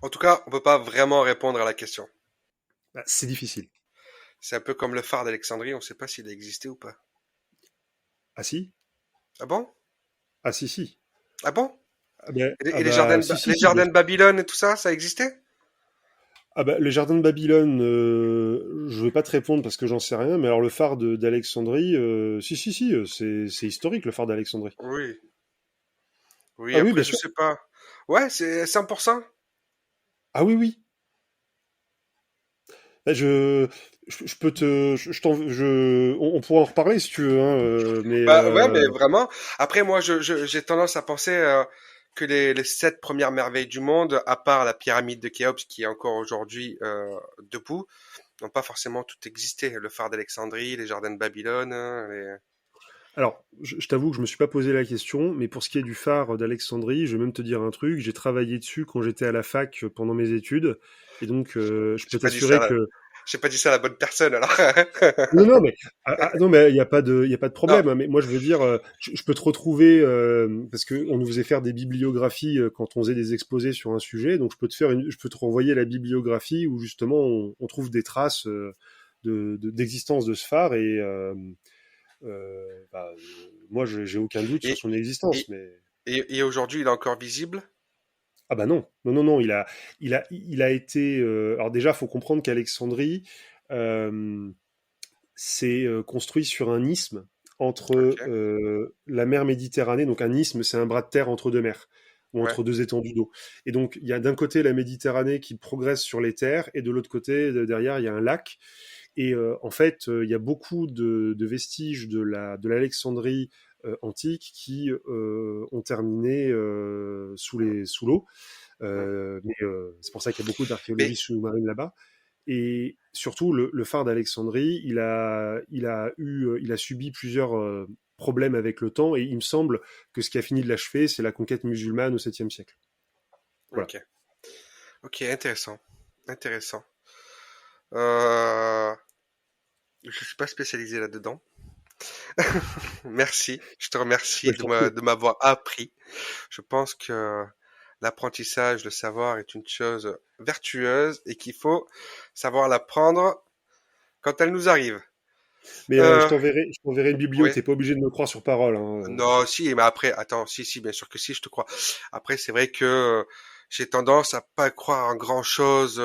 S1: En tout cas, on peut pas vraiment répondre à la question.
S2: Bah, c'est difficile.
S1: C'est un peu comme le phare d'Alexandrie, on ne sait pas s'il a existé ou pas.
S2: Ah si?
S1: Ah bon?
S2: Ah si, si.
S1: Ah bon? Et les jardins,
S2: Si,
S1: les
S2: si, bien
S1: jardins de
S2: sûr.
S1: Babylone et tout ça, ça existait?
S2: Ah bah, les jardins de Babylone, je vais pas te répondre parce que j'en sais rien, mais alors le phare d'Alexandrie, si, si, si, c'est historique le phare d'Alexandrie.
S1: Oui. Oui,
S2: Ah oui,
S1: après,
S2: bien
S1: je
S2: sûr.
S1: sais pas. Ouais, c'est 100%.
S2: Ah oui, oui. Bah, je peux te, on pourra en reparler si tu veux, hein, mais
S1: Bah ouais, mais vraiment. Après, moi, j'ai tendance à penser que les 7 premières merveilles du monde, à part la pyramide de Khéops qui est encore aujourd'hui debout, n'ont pas forcément tout existé. Le phare d'Alexandrie, les jardins de Babylone, hein,
S2: alors, je t'avoue que je me suis pas posé la question, mais pour ce qui est du phare d'Alexandrie, je vais même te dire un truc, j'ai travaillé dessus quand j'étais à la fac pendant mes études, et donc je
S1: j'ai
S2: peux
S1: pas dit ça,
S2: t'assurer que
S1: j'ai pas dit ça à la bonne personne alors.
S2: non, non, mais non, mais il y a pas de
S1: Non.
S2: problème, hein, mais moi je veux dire, je peux te retrouver parce que on nous faisait faire des bibliographies quand on faisait des exposés sur un sujet, donc je peux te renvoyer la bibliographie où justement on trouve des traces d'existence de ce phare, et moi j'ai aucun doute sur
S1: Et,
S2: son existence,
S1: et,
S2: mais
S1: et aujourd'hui, il est encore visible?
S2: ah bah non, non, non, non, il a été. Alors déjà, faut comprendre qu'Alexandrie, euh, c'est construit sur un isthme entre
S1: Ok.
S2: la mer Méditerranée. Donc un isthme, c'est un bras de terre entre deux mers ou
S1: Ouais.
S2: entre deux étendues d'eau. Et donc il y a d'un côté la Méditerranée qui progresse sur les terres, et de l'autre côté, derrière, il y a un lac. Et en fait, il y a beaucoup de vestiges de l'Alexandrie antique qui ont terminé sous l'eau.
S1: Ouais.
S2: Mais c'est pour ça qu'il y a beaucoup d'archéologie
S1: Mais
S2: sous-marine là-bas. Et surtout, le phare d'Alexandrie, il a subi plusieurs problèmes avec le temps, et il me semble que ce qui a fini de l'achever, c'est la conquête musulmane au 7e siècle. Voilà.
S1: ok. Ok, intéressant. Intéressant. Euh, je suis pas spécialisé là-dedans. Merci. Je te
S2: Bah,
S1: remercie
S2: je t'en prie.
S1: de m'avoir appris. Je pense que l'apprentissage, le savoir est une chose vertueuse et qu'il faut savoir l'apprendre quand elle nous arrive.
S2: Mais
S1: Euh,
S2: je t'enverrai une biblio,
S1: oui.
S2: t'es pas obligé de me croire sur parole, hein.
S1: Non, si, mais après, attends, si, bien sûr que si, je te crois. Après, c'est vrai que j'ai tendance à pas croire en grand-chose,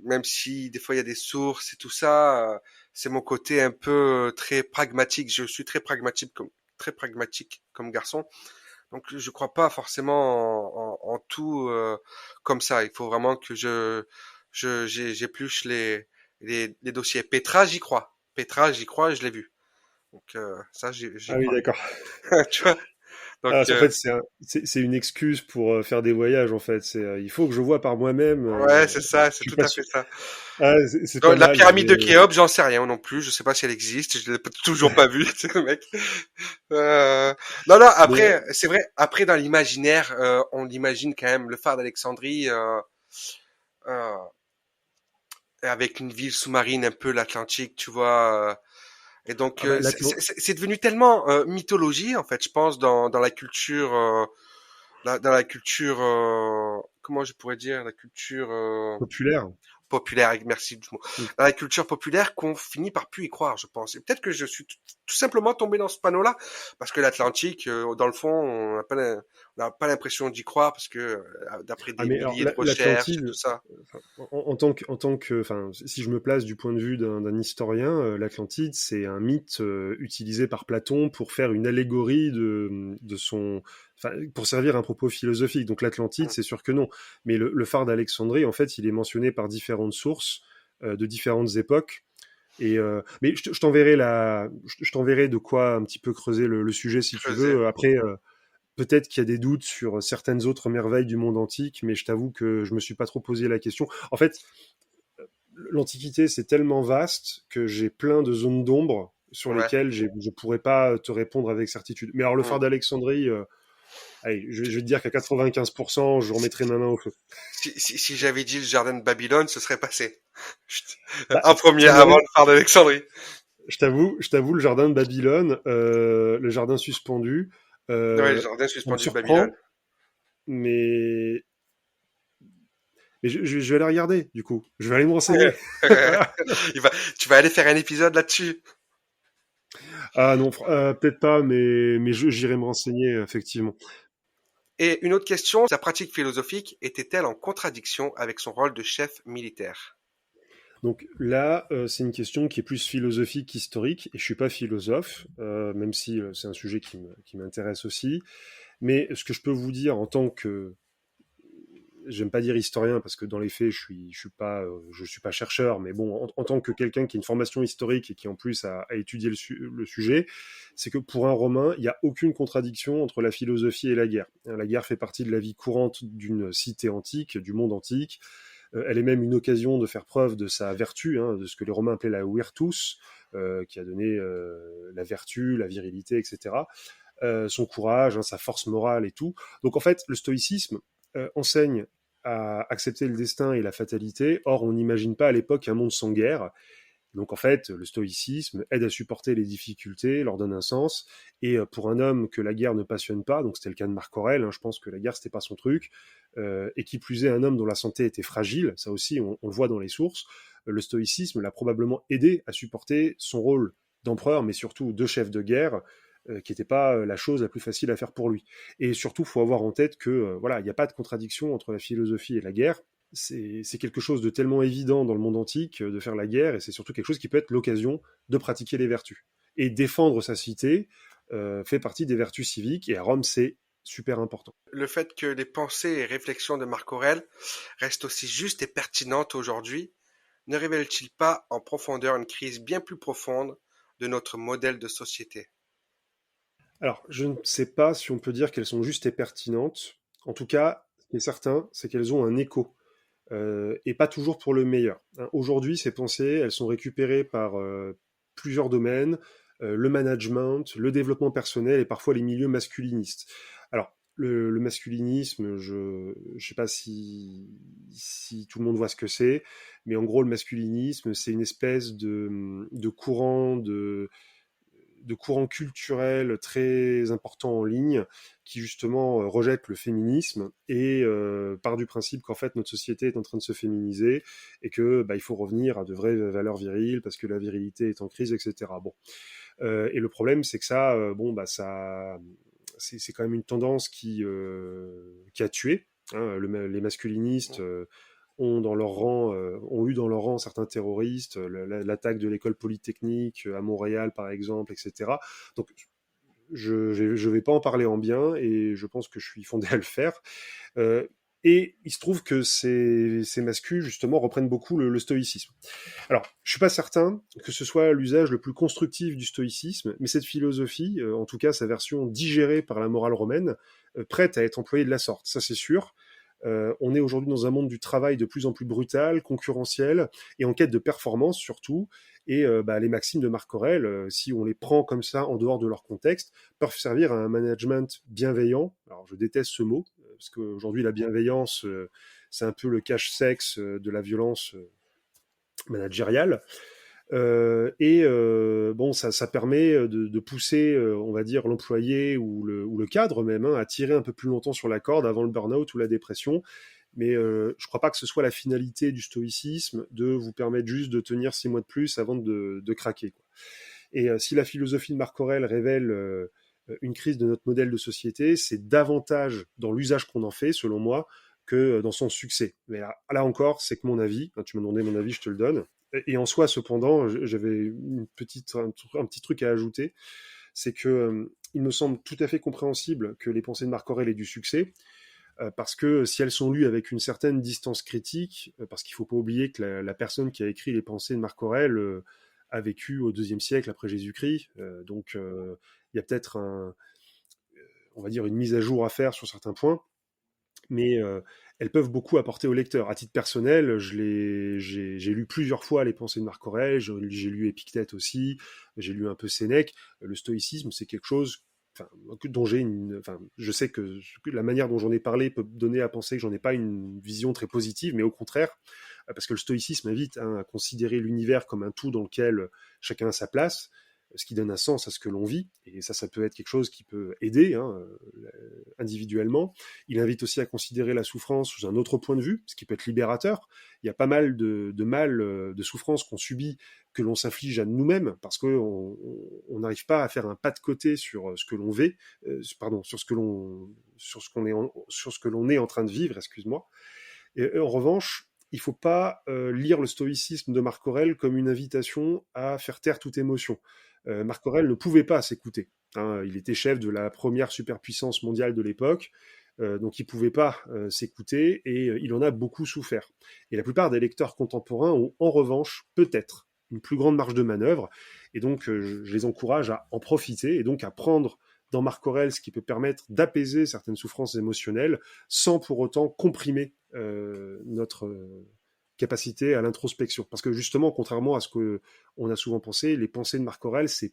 S1: même si des fois il y a des sources et tout ça. C'est mon côté un peu très pragmatique. Je suis très pragmatique comme garçon. Donc, je crois pas forcément en tout comme ça. Il faut vraiment que j'épluche les dossiers. Petra, j'y crois. Petra, j'y crois, je l'ai vu. Donc ça, j'y
S2: Ah oui,
S1: crois.
S2: d'accord.
S1: Tu vois? Donc,
S2: Ah, en fait, c'est une excuse pour faire des voyages, en fait. Il faut que je vois par moi-même.
S1: ouais, c'est ça,
S2: Je
S1: c'est
S2: suis
S1: tout
S2: pas
S1: à fait
S2: sûr.
S1: ça.
S2: Ah, c'est pas
S1: Donc, la
S2: mal,
S1: pyramide de
S2: mais
S1: Khéops, j'en sais rien non plus. Je sais pas si elle existe. Je l'ai toujours pas vue, tu sais, le mec. Non, non.
S2: mais
S1: Après, c'est vrai. Après, dans l'imaginaire, on imagine quand même le phare d'Alexandrie euh, avec une ville sous-marine un peu l'Atlantique, tu vois. Et donc,
S2: ah bah,
S1: c'est devenu tellement mythologie en fait, je pense, dans la culture, dans la culture, comment je pourrais dire, la culture
S2: populaire.
S1: populaire, merci du mot,
S2: Mm.
S1: dans la culture populaire qu'on finit par plus y croire, je pense. Et peut-être que je suis tout simplement tombé dans ce panneau-là, parce que l'Atlantique, dans le fond, on n'a pas l'impression d'y croire, parce que d'après
S2: Ah,
S1: des
S2: mais alors,
S1: milliers de recherches et tout
S2: l'Atlantide,
S1: ça.
S2: enfin, en tant que, enfin, si je me place du point de vue d'un historien, l'Atlantide, c'est un mythe utilisé par Platon pour faire une allégorie de son, enfin, pour servir un propos philosophique. Donc l'Atlantide,
S1: Mm.
S2: c'est sûr que non. Mais le phare d'Alexandrie, en fait, il est mentionné par différentes sources de différentes époques. Mais je t'enverrai je t'enverrai de quoi un petit peu creuser le sujet si tu
S1: Creuser.
S2: veux. Après, peut-être qu'il y a des doutes sur certaines autres merveilles du monde antique, mais je t'avoue que je me suis pas trop posé la question. En fait, l'Antiquité, c'est tellement vaste que j'ai plein de zones d'ombre sur
S1: Ouais.
S2: lesquelles je pourrais pas te répondre avec certitude. Mais alors, le
S1: Mm.
S2: phare d'Alexandrie, allez, je vais te dire qu'à 95%, je remettrai ma main au feu.
S1: Si j'avais dit le jardin de Babylone, ce serait passé.
S2: Bah,
S1: En premier,
S2: ça
S1: avant
S2: m'aurait,
S1: le phare d'Alexandrie.
S2: je t'avoue, le jardin de Babylone, le jardin suspendu,
S1: Ouais, le
S2: euh,
S1: jardin
S2: ça me
S1: suspendu de Babylone.
S2: surprend, mais je vais aller regarder, du coup. Je vais aller me renseigner. Voilà.
S1: Tu vas aller faire un épisode là-dessus.
S2: Ah non, peut-être pas, mais j'irai me renseigner, effectivement.
S1: Et une autre question, sa pratique philosophique était-elle en contradiction avec son rôle de chef militaire?
S2: Donc là, c'est une question qui est plus philosophique qu'historique, et je suis pas philosophe, même si c'est un sujet qui m'intéresse aussi. Mais ce que je peux vous dire en tant que, j'aime pas dire historien parce que dans les faits, je suis pas chercheur, mais bon, en tant que quelqu'un qui a une formation historique et qui en plus a étudié le sujet, c'est que pour un Romain, il n'y a aucune contradiction entre la philosophie et la guerre. La guerre fait partie de la vie courante d'une cité antique, du monde antique. Elle est même une occasion de faire preuve de sa vertu, hein, de ce que les Romains appelaient la virtus, qui a donné la vertu, la virilité, etc. Son courage, hein, sa force morale et tout. Donc en fait, le stoïcisme enseigne à accepter le destin et la fatalité. Or, on n'imagine pas à l'époque un monde sans guerre. Donc en fait, le stoïcisme aide à supporter les difficultés, leur donne un sens. Et pour un homme que la guerre ne passionne pas, donc c'était le cas de Marc Aurèle, hein, je pense que la guerre c'était pas son truc, et qui plus est un homme dont la santé était fragile, ça aussi on le voit dans les sources, le stoïcisme l'a probablement aidé à supporter son rôle d'empereur, mais surtout de chef de guerre, qui n'était pas la chose la plus facile à faire pour lui. Et surtout, il faut avoir en tête que voilà, il n'y a pas de contradiction entre la philosophie et la guerre. C'est quelque chose de tellement évident dans le monde antique de faire la guerre, et c'est surtout quelque chose qui peut être l'occasion de pratiquer les vertus. Et défendre sa cité fait partie des vertus civiques, et à Rome, c'est super important.
S1: Le fait que les pensées et réflexions de Marc Aurèle restent aussi justes et pertinentes aujourd'hui ne révèle-t-il pas en profondeur une crise bien plus profonde de notre modèle de société?
S2: Alors, je ne sais pas si on peut dire qu'elles sont justes et pertinentes. En tout cas, ce qui est certain, c'est qu'elles ont un écho. Et pas toujours pour le meilleur, hein. Aujourd'hui, ces pensées, elles sont récupérées par plusieurs domaines, le management, le développement personnel et parfois les milieux masculinistes. Alors, le masculinisme, je ne sais pas si tout le monde voit ce que c'est, mais en gros, le masculinisme, c'est une espèce de courant de courants culturels très importants en ligne qui justement rejettent le féminisme et part du principe qu'en fait notre société est en train de se féminiser et que il faut revenir à de vraies valeurs viriles parce que la virilité est en crise, etc. Bon, et le problème c'est que ça, ça c'est quand même une tendance qui a tué. Hein, les masculinistes ont eu dans leur rang certains terroristes, l'attaque de l'école polytechnique à Montréal par exemple, etc. Donc je vais pas en parler en bien et je pense que je suis fondé à le faire. Euh, et il se trouve que ces masculins, justement, reprennent beaucoup le stoïcisme. Alors, je suis pas certain que ce soit l'usage le plus constructif du stoïcisme, mais cette philosophie, en tout cas sa version digérée par la morale romaine, prête à être employée de la sorte, ça c'est sûr. On est aujourd'hui dans un monde du travail de plus en plus brutal, concurrentiel, et en quête de performance surtout. Et les maximes de Marc Aurèle, si on les prend comme ça en dehors de leur contexte, peuvent servir à un management bienveillant. Alors je déteste ce mot, parce qu'aujourd'hui la bienveillance, c'est un peu le cache-sexe de la violence managériale. Ça permet de pousser, on va dire, l'employé ou le cadre même à tirer un peu plus longtemps sur la corde avant le burn-out ou la dépression. Mais je crois pas que ce soit la finalité du stoïcisme de vous permettre juste de tenir 6 mois de plus avant de craquer, quoi. Et si la philosophie de Marc Aurèle révèle une crise de notre modèle de société, c'est davantage dans l'usage qu'on en fait, selon moi, que dans son succès. Mais là encore, c'est que mon avis. Tu m'as demandé mon avis, je te le donne. Et en soi, cependant, j'avais un petit truc à ajouter, c'est que il me semble tout à fait compréhensible que les pensées de Marc Aurèle aient du succès, parce que si elles sont lues avec une certaine distance critique, parce qu'il ne faut pas oublier que la personne qui a écrit les pensées de Marc Aurèle a vécu au IIe siècle après Jésus-Christ, donc il y a peut-être on va dire une mise à jour à faire sur certains points, mais elles peuvent beaucoup apporter au lecteur. À titre personnel, j'ai lu plusieurs fois les pensées de Marc Aurèle, j'ai lu Épictète aussi, j'ai lu un peu Sénèque. Le stoïcisme, c'est quelque chose dont je sais que la manière dont j'en ai parlé peut donner à penser que j'en ai pas une vision très positive, mais au contraire, parce que le stoïcisme invite à considérer l'univers comme un tout dans lequel chacun a sa place, ce qui donne un sens à ce que l'on vit, et ça peut être quelque chose qui peut aider individuellement. Il invite aussi à considérer la souffrance sous un autre point de vue, ce qui peut être libérateur. Il y a pas mal de mal, de souffrances qu'on subit, que l'on s'inflige à nous-mêmes, parce qu'on n'arrive pas à faire un pas de côté sur ce que l'on vit, sur ce que l'on est en train de vivre, excuse-moi. Et en revanche, il ne faut pas lire le stoïcisme de Marc Aurèle comme une invitation à faire taire toute émotion. Marc Aurèle ne pouvait pas s'écouter. Hein, il était chef de la première superpuissance mondiale de l'époque, donc il ne pouvait pas s'écouter et il en a beaucoup souffert. Et la plupart des lecteurs contemporains ont en revanche peut-être une plus grande marge de manœuvre, et donc je les encourage à en profiter et donc à prendre dans Marc Aurèle ce qui peut permettre d'apaiser certaines souffrances émotionnelles sans pour autant comprimer notre capacité à l'introspection. Parce que justement, contrairement à ce qu'on a souvent pensé, les pensées de Marc Aurèle, c'est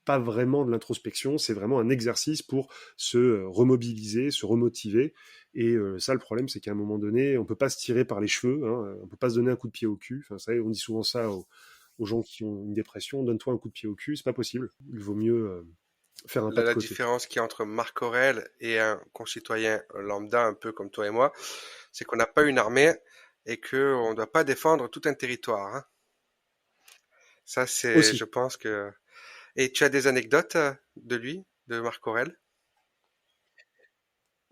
S2: pas vraiment de l'introspection, c'est vraiment un exercice pour se remobiliser, se remotiver. Et ça, le problème, c'est qu'à un moment donné, on peut pas se tirer par les cheveux, hein, on peut pas se donner un coup de pied au cul. Enfin, ça, on dit souvent ça aux gens qui ont une dépression, donne-toi un coup de pied au cul, c'est pas possible. Il vaut mieux faire un pas de
S1: La
S2: côté.
S1: différence qu'il y a entre Marc Aurèle et un concitoyen lambda, un peu comme toi et moi, c'est qu'on n'a pas une armée et qu'on ne doit pas défendre tout un territoire, hein. Ça, c'est, je
S2: Aussi.
S1: pense que... Et tu as des anecdotes de lui, de Marc Aurèle?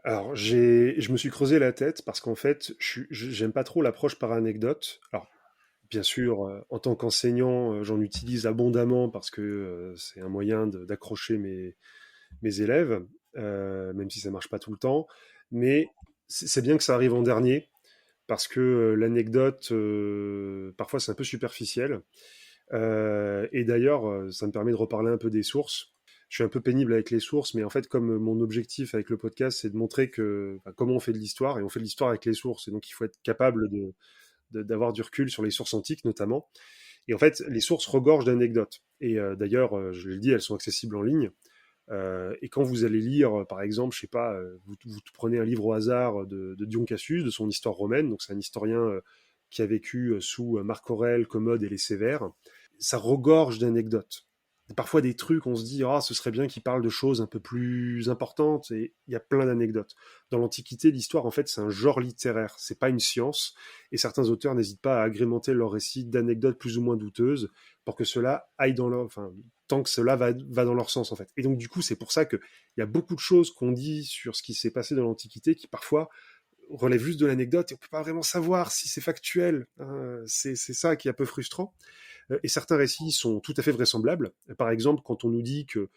S2: Alors, je me suis creusé la tête parce qu'en fait, j'aime pas trop l'approche par anecdote. Alors, bien sûr, en tant qu'enseignant, j'en utilise abondamment parce que c'est un moyen d'accrocher mes élèves, même si ça marche pas tout le temps. Mais c'est bien que ça arrive en dernier parce que l'anecdote, parfois, c'est un peu superficiel. Et d'ailleurs, ça me permet de reparler un peu des sources. Je suis un peu pénible avec les sources, mais en fait, comme mon objectif avec le podcast, c'est de montrer comment on fait de l'histoire, et on fait de l'histoire avec les sources, et donc il faut être capable d'avoir du recul sur les sources antiques notamment. Et en fait, les sources regorgent d'anecdotes. Et d'ailleurs, je l'ai dit, elles sont accessibles en ligne. Et quand vous allez lire, par exemple, je sais pas, vous prenez un livre au hasard de Dion Cassius, de son histoire romaine, donc c'est un historien qui a vécu sous Marc Aurèle, Commode et les Sévères, ça regorge d'anecdotes. parfois des trucs, on se dit, ah, ce serait bien qu'il parle de choses un peu plus importantes, et il y a plein d'anecdotes. Dans l'Antiquité, l'histoire, en fait, c'est un genre littéraire, c'est pas une science, et certains auteurs n'hésitent pas à agrémenter leur récit d'anecdotes plus ou moins douteuses pour que cela aille dans leur, enfin, tant que cela va dans leur sens, en fait. Et donc, du coup, c'est pour ça qu'il y a beaucoup de choses qu'on dit sur ce qui s'est passé dans l'Antiquité qui parfois relèvent juste de l'anecdote et on peut pas vraiment savoir si c'est factuel. Hein. C'est ça qui est un peu frustrant. Et certains récits sont tout à fait vraisemblables. Par exemple, quand on nous dit que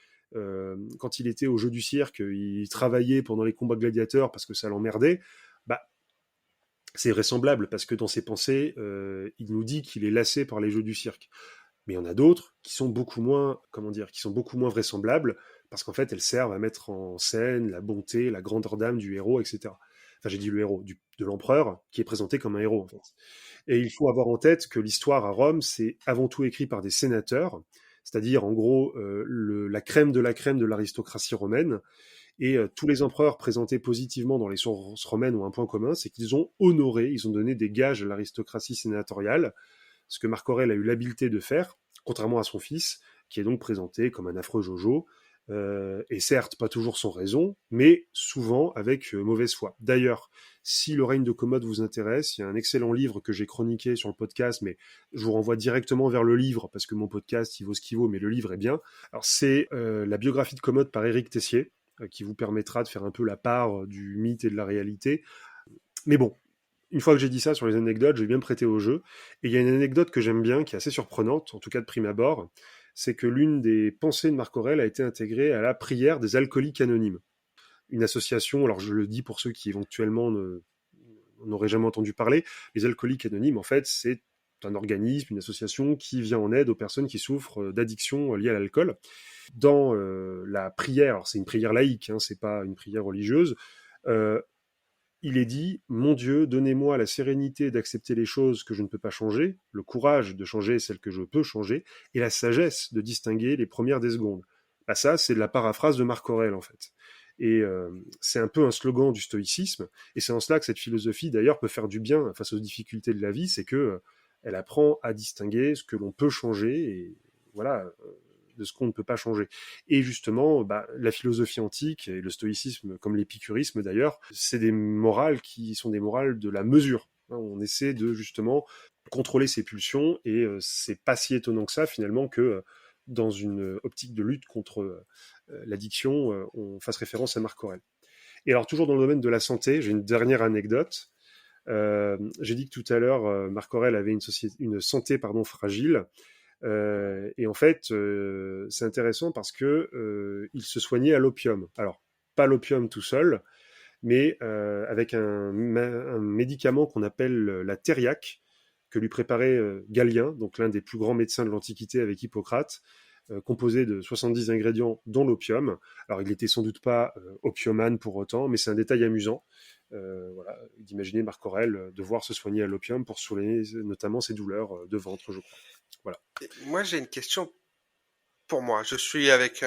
S2: quand il était au jeu du cirque, il travaillait pendant les combats gladiateurs parce que ça l'emmerdait, bah, c'est vraisemblable parce que dans ses pensées, il nous dit qu'il est lassé par les jeux du cirque. Mais il y en a d'autres qui sont beaucoup moins, comment dire, qui sont beaucoup moins vraisemblables parce qu'en fait, elles servent à mettre en scène la bonté, la grandeur d'âme du héros, etc. Enfin, j'ai dit le héros, de l'empereur, qui est présenté comme un héros, en fait. Et il faut avoir en tête que l'histoire à Rome, c'est avant tout écrit par des sénateurs, c'est-à-dire en gros la crème de l'aristocratie romaine. Et tous les empereurs présentés positivement dans les sources romaines ont un point commun, c'est qu'ils ont honoré, ils ont donné des gages à l'aristocratie sénatoriale, ce que Marc Aurèle a eu l'habileté de faire, contrairement à son fils, qui est donc présenté comme un affreux Jojo, et certes pas toujours sans raison, mais souvent avec mauvaise foi. D'ailleurs, si le règne de Commode vous intéresse, il y a un excellent livre que j'ai chroniqué sur le podcast, mais je vous renvoie directement vers le livre, parce que mon podcast, il vaut ce qu'il vaut, mais le livre est bien. Alors c'est la biographie de Commode par Éric Tessier, qui vous permettra de faire un peu la part du mythe et de la réalité. Mais bon, une fois que j'ai dit ça sur les anecdotes, je vais bien me prêter au jeu. Et il y a une anecdote que j'aime bien, qui est assez surprenante, en tout cas de prime abord, c'est que l'une des pensées de Marc Aurèle a été intégrée à la prière des alcooliques anonymes. Une association, alors je le dis pour ceux qui éventuellement n'auraient jamais entendu parler, les alcooliques anonymes, en fait, c'est un organisme, une association qui vient en aide aux personnes qui souffrent d'addiction liée à l'alcool. Dans la prière, alors c'est une prière laïque, hein, c'est pas une prière religieuse, il est dit, mon Dieu, donnez-moi la sérénité d'accepter les choses que je ne peux pas changer, le courage de changer celles que je peux changer, et la sagesse de distinguer les premières des secondes. Bah ça, c'est de la paraphrase de Marc Aurèle, en fait. Et c'est un peu un slogan du stoïcisme, et c'est en cela que cette philosophie, d'ailleurs, peut faire du bien face aux difficultés de la vie, c'est que elle apprend à distinguer ce que l'on peut changer, et voilà, de ce qu'on ne peut pas changer. Et justement, bah, la philosophie antique et le stoïcisme, comme l'épicurisme d'ailleurs, c'est des morales qui sont des morales de la mesure. On essaie de justement contrôler ses pulsions et c'est pas si étonnant que ça finalement que dans une optique de lutte contre l'addiction, on fasse référence à Marc Aurèle. Et alors toujours dans le domaine de la santé, j'ai une dernière anecdote. J'ai dit que tout à l'heure, Marc Aurèle avait une santé fragile. Et en fait, c'est intéressant parce que il se soignait à l'opium. Alors, pas l'opium tout seul, mais avec un médicament qu'on appelle la thériaque, que lui préparait Galien, donc l'un des plus grands médecins de l'Antiquité avec Hippocrate, composé de 70 ingrédients dont l'opium. Alors, il n'était sans doute pas opiomane pour autant, mais c'est un détail amusant. Voilà, d'imaginer Marc Aurèle devoir se soigner à l'opium pour soulager notamment ses douleurs de ventre, je crois. Voilà.
S1: Moi, j'ai une question pour moi. Je suis avec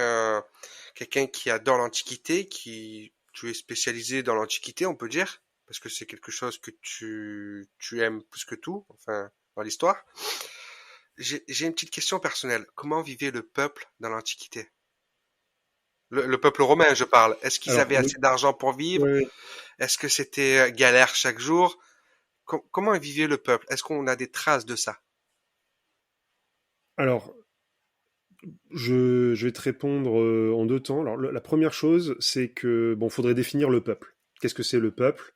S1: quelqu'un qui adore l'Antiquité, qui tu es spécialisé dans l'Antiquité, on peut dire, parce que c'est quelque chose que tu aimes plus que tout, enfin, dans l'histoire. J'ai une petite question personnelle. Comment vivait le peuple dans l'Antiquité? Le peuple romain, je parle. Est-ce qu'ils
S2: Alors,
S1: avaient assez d'argent pour vivre?
S2: ouais,
S1: Est-ce que c'était galère chaque jour? Comment vivait le peuple? Est-ce qu'on a des traces de ça?
S2: alors je vais te répondre en deux temps. Alors, la première chose, c'est que bon, faudrait définir le peuple. Qu'est-ce que c'est le peuple?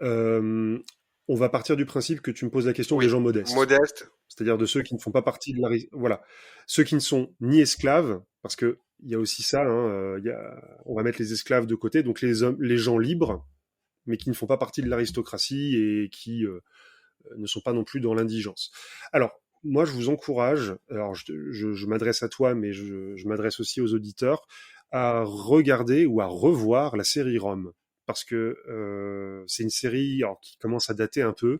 S2: Euh, on va partir du principe que tu me poses la question des
S1: Oui,
S2: gens modestes,
S1: modeste.
S2: c'est-à-dire de ceux qui ne font pas partie de voilà, ceux qui ne sont ni esclaves, parce que il y a aussi ça. Hein, on va mettre les esclaves de côté, donc les hommes, les gens libres, mais qui ne font pas partie de l'aristocratie et qui ne sont pas non plus dans l'indigence. Alors, moi, je vous encourage, alors je m'adresse à toi, mais je m'adresse aussi aux auditeurs, à regarder ou à revoir la série Rome. Parce que c'est une série alors, qui commence à dater un peu,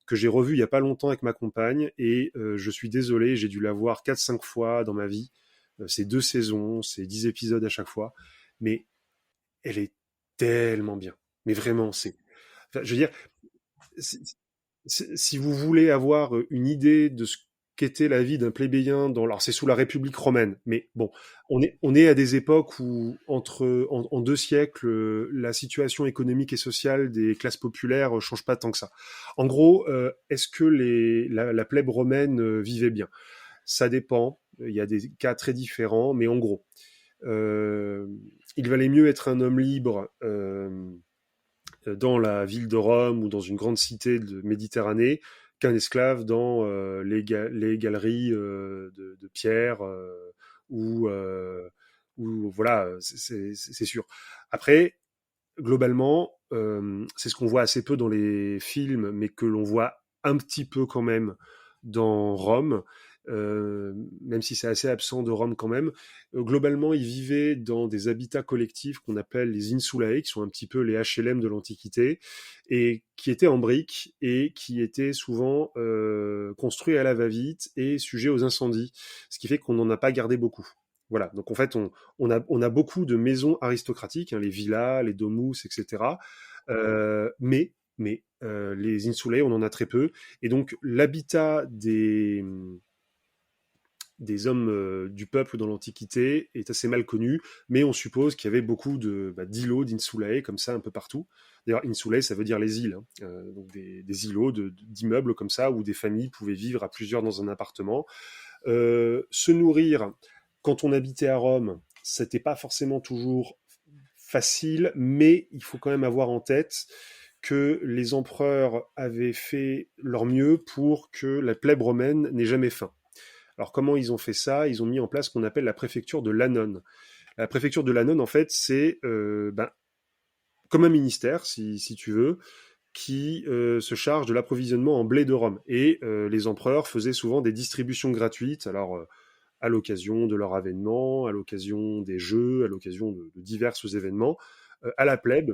S2: que j'ai revue il n'y a pas longtemps avec ma compagne, et je suis désolé, j'ai dû la voir 4-5 fois dans ma vie. C'est 2 saisons, c'est 10 épisodes à chaque fois, mais elle est tellement bien. Mais vraiment, c'est... Enfin, je veux dire, si vous voulez avoir une idée de ce qu'était la vie d'un plébéien alors c'est sous la République romaine, mais bon, on est à des époques où, en 2 siècles, la situation économique et sociale des classes populaires change pas tant que ça. En gros, est-ce que la plèbe romaine vivait bien? Ça dépend. Il y a des cas très différents, mais en gros, euh, il valait mieux être un homme libre dans la ville de Rome ou dans une grande cité de Méditerranée qu'un esclave dans les galeries de pierre ou voilà, c'est sûr. Après, globalement, c'est ce qu'on voit assez peu dans les films, mais que l'on voit un petit peu quand même dans Rome, même si c'est assez absent de Rome quand même. Globalement, ils vivaient dans des habitats collectifs qu'on appelle les insulae, qui sont un petit peu les HLM de l'Antiquité, et qui étaient en briques et qui étaient souvent construits à la va-vite et sujets aux incendies, ce qui fait qu'on n'en a pas gardé beaucoup. Voilà, donc en fait, on a beaucoup de maisons aristocratiques, hein, les villas, les domus, etc. Mais les insulae, on en a très peu. Et donc, l'habitat des hommes du peuple dans l'Antiquité est assez mal connu, mais on suppose qu'il y avait beaucoup d'îlots, d'insulae, comme ça, un peu partout. D'ailleurs, insulae, ça veut dire les îles, hein. Donc des îlots d'immeubles comme ça, où des familles pouvaient vivre à plusieurs dans un appartement. Se nourrir, quand on habitait à Rome, c'était pas forcément toujours facile, mais il faut quand même avoir en tête que les empereurs avaient fait leur mieux pour que la plèbe romaine n'ait jamais faim. Alors comment ils ont fait ça? Ils ont mis en place ce qu'on appelle la préfecture de l'Annone. La préfecture de l'Annone, en fait, c'est comme un ministère, si tu veux, qui se charge de l'approvisionnement en blé de Rome. Et les empereurs faisaient souvent des distributions gratuites, alors à l'occasion de leur avènement, à l'occasion des jeux, à l'occasion de divers événements, à la plèbe,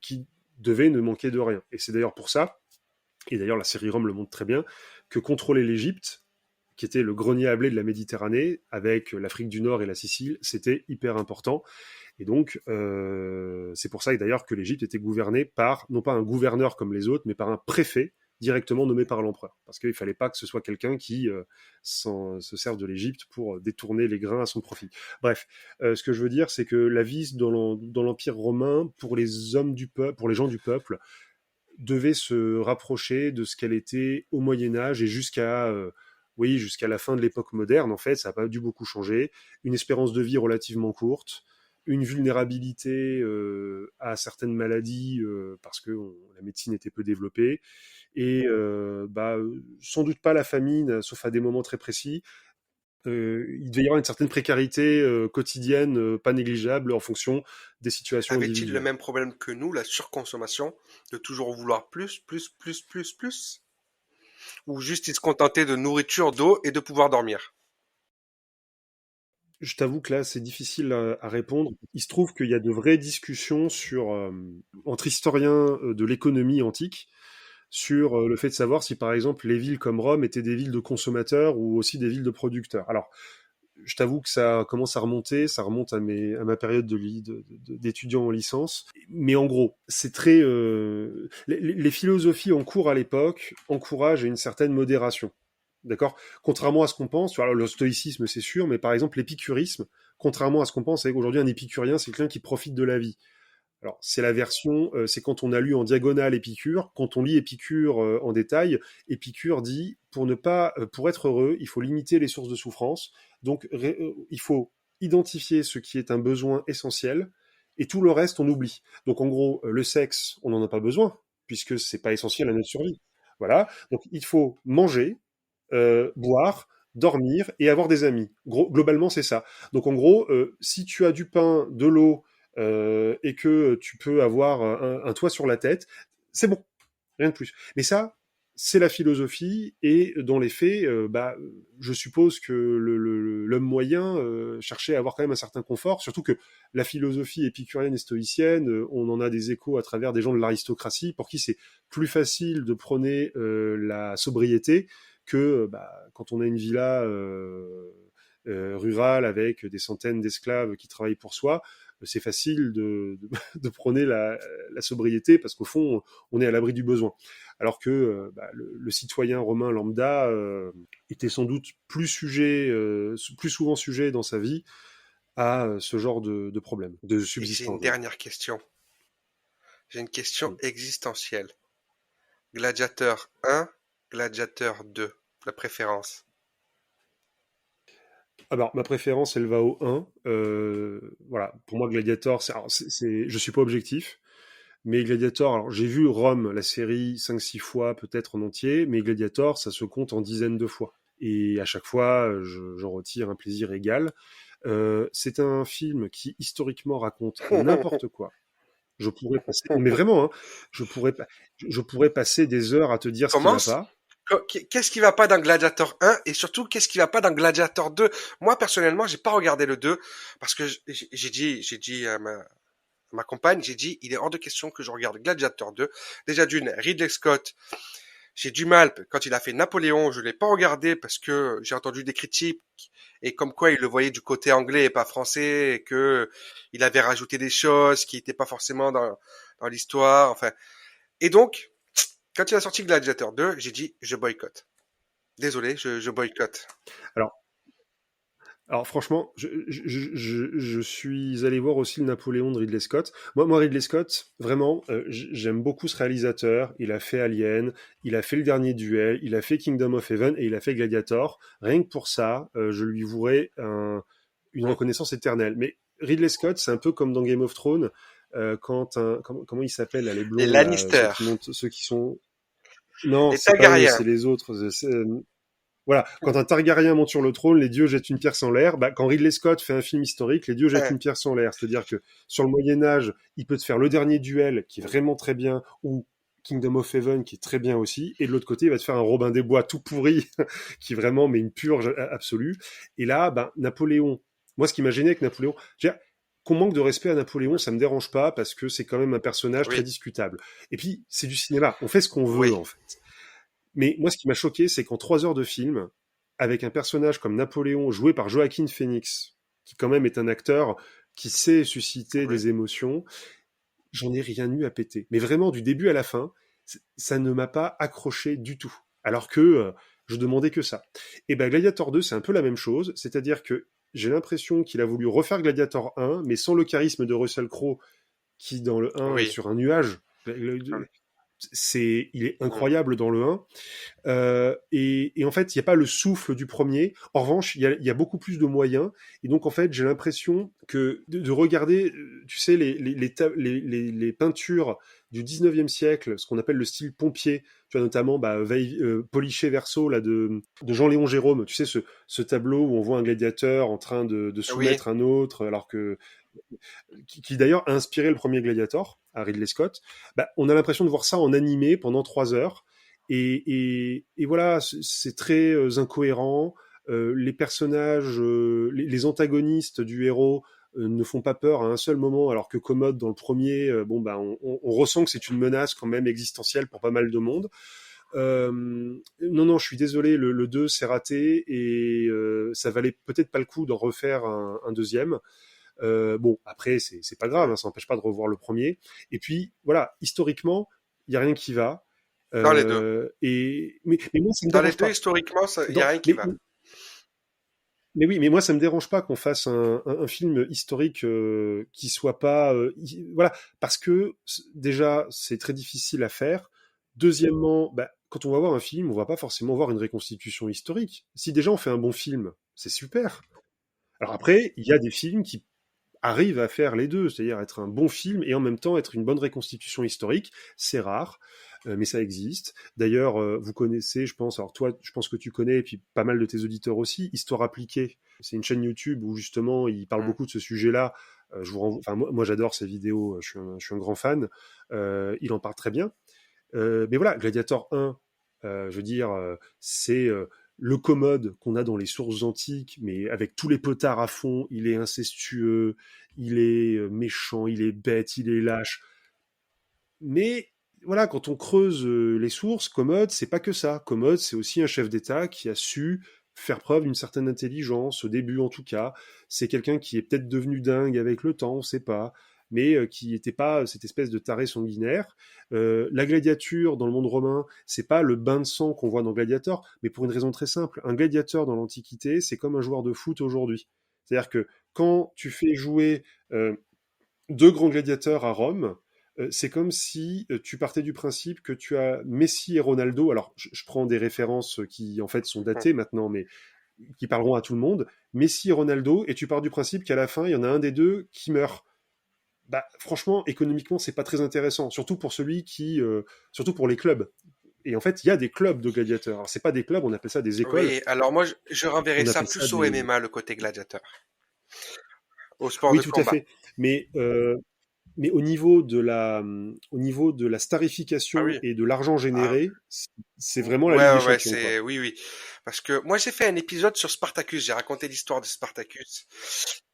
S2: qui devait ne manquer de rien. Et c'est d'ailleurs pour ça, et d'ailleurs la série Rome le montre très bien, que contrôler l'Égypte, qui était le grenier à blé de la Méditerranée, avec l'Afrique du Nord et la Sicile, c'était hyper important. Et donc, c'est pour ça d'ailleurs que l'Égypte était gouvernée par, non pas un gouverneur comme les autres, mais par un préfet directement nommé par l'empereur. Parce qu'il ne fallait pas que ce soit quelqu'un qui se serve de l'Égypte pour détourner les grains à son profit. Bref, ce que je veux dire, c'est que la vie dans l'Empire romain, pour les hommes du peuple, pour les gens du peuple, devait se rapprocher de ce qu'elle était au Moyen-Âge et jusqu'à la fin de l'époque moderne. En fait, ça n'a pas dû beaucoup changer. Une espérance de vie relativement courte, une vulnérabilité à certaines maladies parce que la médecine était peu développée, et sans doute pas la famine, sauf à des moments très précis. Il devait y avoir une certaine précarité quotidienne, pas négligeable en fonction des situations
S1: Avait-il le
S2: individuelles.
S1: même problème que nous, la surconsommation, de toujours vouloir plus, plus, plus, plus, plus? Ou juste il se contentait de nourriture, d'eau et de pouvoir dormir?
S2: Je t'avoue que là, c'est difficile à répondre. Il se trouve qu'il y a de vraies discussions entre historiens de l'économie antique sur le fait de savoir si, par exemple, les villes comme Rome étaient des villes de consommateurs ou aussi des villes de producteurs. Alors, je t'avoue que ça commence à remonter, ça remonte à ma période d'étudiant en licence. Mais en gros, c'est très... les philosophies en cours à l'époque encouragent une certaine modération. D'accord? Contrairement à ce qu'on pense, alors le stoïcisme c'est sûr, mais par exemple l'épicurisme, contrairement à ce qu'on pense, c'est qu'aujourd'hui un épicurien c'est quelqu'un qui profite de la vie. Alors, c'est la version, c'est quand on a lu en diagonale Épicure. Quand on lit Épicure en détail, Épicure dit pour être heureux, il faut limiter les sources de souffrance. Donc, il faut identifier ce qui est un besoin essentiel et tout le reste on oublie. Donc, en gros, le sexe, on n'en a pas besoin puisque c'est pas essentiel à notre survie. Voilà. Donc, il faut manger, boire, dormir et avoir des amis. Globalement, c'est ça. Donc, en gros, si tu as du pain, de l'eau et que tu peux avoir un toit sur la tête, c'est bon, rien de plus. Mais ça, c'est la philosophie, et dans les faits, je suppose que l'homme moyen cherchait à avoir quand même un certain confort, surtout que la philosophie épicurienne et stoïcienne, on en a des échos à travers des gens de l'aristocratie, pour qui c'est plus facile de prôner la sobriété que quand on a une villa rurale avec des centaines d'esclaves qui travaillent pour soi. c'est facile de prôner la sobriété parce qu'au fond, on est à l'abri du besoin. Alors que le citoyen romain lambda était sans doute plus souvent sujet dans sa vie à ce genre de problème, de
S1: Et j'ai
S2: subsistance.
S1: une dernière question. J'ai une question existentielle. Gladiateur 1, Gladiateur 2, la préférence.
S2: Alors, ma préférence, elle va au 1. Voilà, pour moi, Gladiator, je suis pas objectif, mais Gladiator, alors j'ai vu Rome, la série, 5-6 fois, peut-être en entier, mais Gladiator, ça se compte en dizaines de fois. Et à chaque fois, j'en retire un plaisir égal. C'est un film qui, historiquement, raconte n'importe quoi. Je pourrais passer, mais vraiment, hein, je pourrais passer des heures à te dire ce qui va
S1: Commence.
S2: pas.
S1: Qu'est-ce qui va pas dans Gladiator 1 et surtout qu'est-ce qui va pas dans Gladiator 2? Moi personnellement, j'ai pas regardé le 2 parce que j'ai dit à ma compagne, j'ai dit il est hors de question que je regarde Gladiator 2. Déjà d'une, Ridley Scott, j'ai du mal quand il a fait Napoléon, je l'ai pas regardé parce que j'ai entendu des critiques et comme quoi il le voyait du côté anglais et pas français et que il avait rajouté des choses qui étaient pas forcément dans l'histoire, enfin. Et donc, quand il a sorti Gladiator 2, j'ai dit je boycotte. Désolé, je boycotte.
S2: Alors, Alors franchement, je suis allé voir aussi le Napoléon de Ridley Scott. Moi Ridley Scott, vraiment, j'aime beaucoup ce réalisateur. Il a fait Alien, il a fait Le Dernier Duel, il a fait Kingdom of Heaven et il a fait Gladiator. Rien que pour ça, je lui vouerais une
S1: Mm.
S2: reconnaissance éternelle. Mais Ridley Scott, c'est un peu comme dans Game of Thrones, comment ils s'appellent là, les
S1: Les
S2: blonds là, ceux
S1: Lannister,
S2: qui montent, ceux qui sont... Non,
S1: les
S2: c'est pas eux,
S1: Targaryens.
S2: c'est les autres. Voilà, quand un Targaryen monte sur le trône, les dieux jettent une pierre en l'air. Bah, quand Ridley Scott fait un film historique, les dieux jettent
S1: Hein.
S2: une pierre en l'air. C'est-à-dire que sur le Moyen Âge, il peut te faire Le Dernier Duel, qui est vraiment très bien, ou Kingdom of Heaven, qui est très bien aussi. Et de l'autre côté, il va te faire un Robin des Bois tout pourri, qui vraiment met une purge absolue. Et là, bah, Napoléon. Moi, ce qui m'a gêné avec Napoléon, je veux dire, qu'on manque de respect à Napoléon, ça me dérange pas parce que c'est quand même un personnage très
S1: Oui,
S2: discutable. Et puis, c'est du cinéma. On fait ce qu'on veut,
S1: oui,
S2: en fait. Mais moi, ce qui m'a choqué, c'est qu'en 3 heures de film, avec un personnage comme Napoléon joué par Joaquin Phoenix, qui quand même est un acteur qui sait susciter
S1: oui.
S2: des émotions, j'en ai rien eu à péter. Mais vraiment, du début à la fin, ça ne m'a pas accroché du tout. Alors que je demandais que ça. Et ben Gladiator 2, c'est un peu la même chose, c'est-à-dire que j'ai l'impression qu'il a voulu refaire Gladiator 1, mais sans le charisme de Russell Crowe, qui dans le 1 est
S1: Oui.
S2: sur un nuage.
S1: Hum,
S2: Il est
S1: hum.
S2: incroyable dans le 1. Et en fait, il n'y a pas le souffle du premier. En revanche, il y a beaucoup plus de moyens. Et donc, en fait, j'ai l'impression que de regarder, tu sais, les peintures du 19e siècle, ce qu'on appelle le style pompier, tu vois, notamment Poliché Verso là, de Jean-Léon Gérôme, tu sais, ce tableau où on voit un gladiateur en train de
S1: Oui,
S2: soumettre un autre, alors que qui d'ailleurs a inspiré le premier Gladiator à Ridley Scott, bah, on a l'impression de voir ça en animé pendant 3 heures. Et voilà, c'est très incohérent. Les personnages, les antagonistes du héros ne font pas peur à un seul moment, alors que Commode dans le premier, bon bah on ressent que c'est une menace quand même existentielle pour pas mal de monde. Non, je suis désolé, le 2 c'est raté et ça valait peut-être pas le coup d'en refaire un deuxième. Bon, après, c'est pas grave,
S1: hum.
S2: hein, ça n'empêche pas de revoir le premier. Et puis, voilà, historiquement, il y a rien qui va.
S1: Dans les deux.
S2: Mais moi, ça me
S1: Dans les
S2: dérange
S1: deux,
S2: pas.
S1: historiquement, il y a rien qui va.
S2: Mais oui, mais moi, ça me dérange pas qu'on fasse un film historique qui soit pas, voilà, parce que déjà, c'est très difficile à faire. Deuxièmement, bah, quand on va voir un film, on va pas forcément voir une reconstitution historique. Si déjà on fait un bon film, c'est super. Alors après, il y a des films qui arrive à faire les deux, c'est-à-dire être un bon film et en même temps être une bonne reconstitution historique. C'est rare, mais ça existe. D'ailleurs, vous connaissez, je pense, alors toi, je pense que tu connais, et puis pas mal de tes auditeurs aussi, Histoire appliquée. C'est une chaîne YouTube où justement il parle
S1: Hum.
S2: beaucoup de ce sujet-là. Enfin, moi j'adore ses vidéos, je suis un grand fan. Il en parle très bien. Mais voilà, Gladiator 1, je veux dire, c'est le commode qu'on a dans les sources antiques, mais avec tous les potards à fond, il est incestueux, il est méchant, il est bête, il est lâche. Mais voilà, quand on creuse les sources, Commode, c'est pas que ça. Commode, c'est aussi un chef d'État qui a su faire preuve d'une certaine intelligence, au début en tout cas. C'est quelqu'un qui est peut-être devenu dingue avec le temps, on ne sait pas, mais qui n'était pas cette espèce de taré sanguinaire. La gladiature dans le monde romain, c'est pas le bain de sang qu'on voit dans Gladiator, mais pour une raison très simple. Un gladiateur dans l'Antiquité, c'est comme un joueur de foot aujourd'hui. C'est-à-dire que quand tu fais jouer deux grands gladiateurs à Rome, c'est comme si tu partais du principe que tu as Messi et Ronaldo. Alors, je prends des références qui en fait sont datées maintenant, mais qui parleront à tout le monde. Messi et Ronaldo, et tu pars du principe qu'à la fin, il y en a un des deux qui meurt. Bah, franchement, économiquement, c'est pas très intéressant, surtout pour surtout pour les clubs. Et en fait, il y a des clubs de gladiateurs. Alors, c'est pas des clubs, on appelle ça des écoles.
S1: Oui, alors moi, je renverrais
S2: On
S1: ça
S2: appelle ça
S1: plus au
S2: des.
S1: MMA, le côté gladiateur, au sport
S2: Oui,
S1: de
S2: tout à
S1: combat.
S2: fait. Mais au niveau de la
S1: Ah
S2: starification
S1: oui.
S2: et de l'argent
S1: Ah,
S2: généré, c'est vraiment la
S1: ouais,
S2: Ligue des
S1: ouais, ouais,
S2: Champions, quoi.
S1: c'est, oui, oui. Parce que moi, j'ai fait un épisode sur Spartacus. J'ai raconté l'histoire de Spartacus.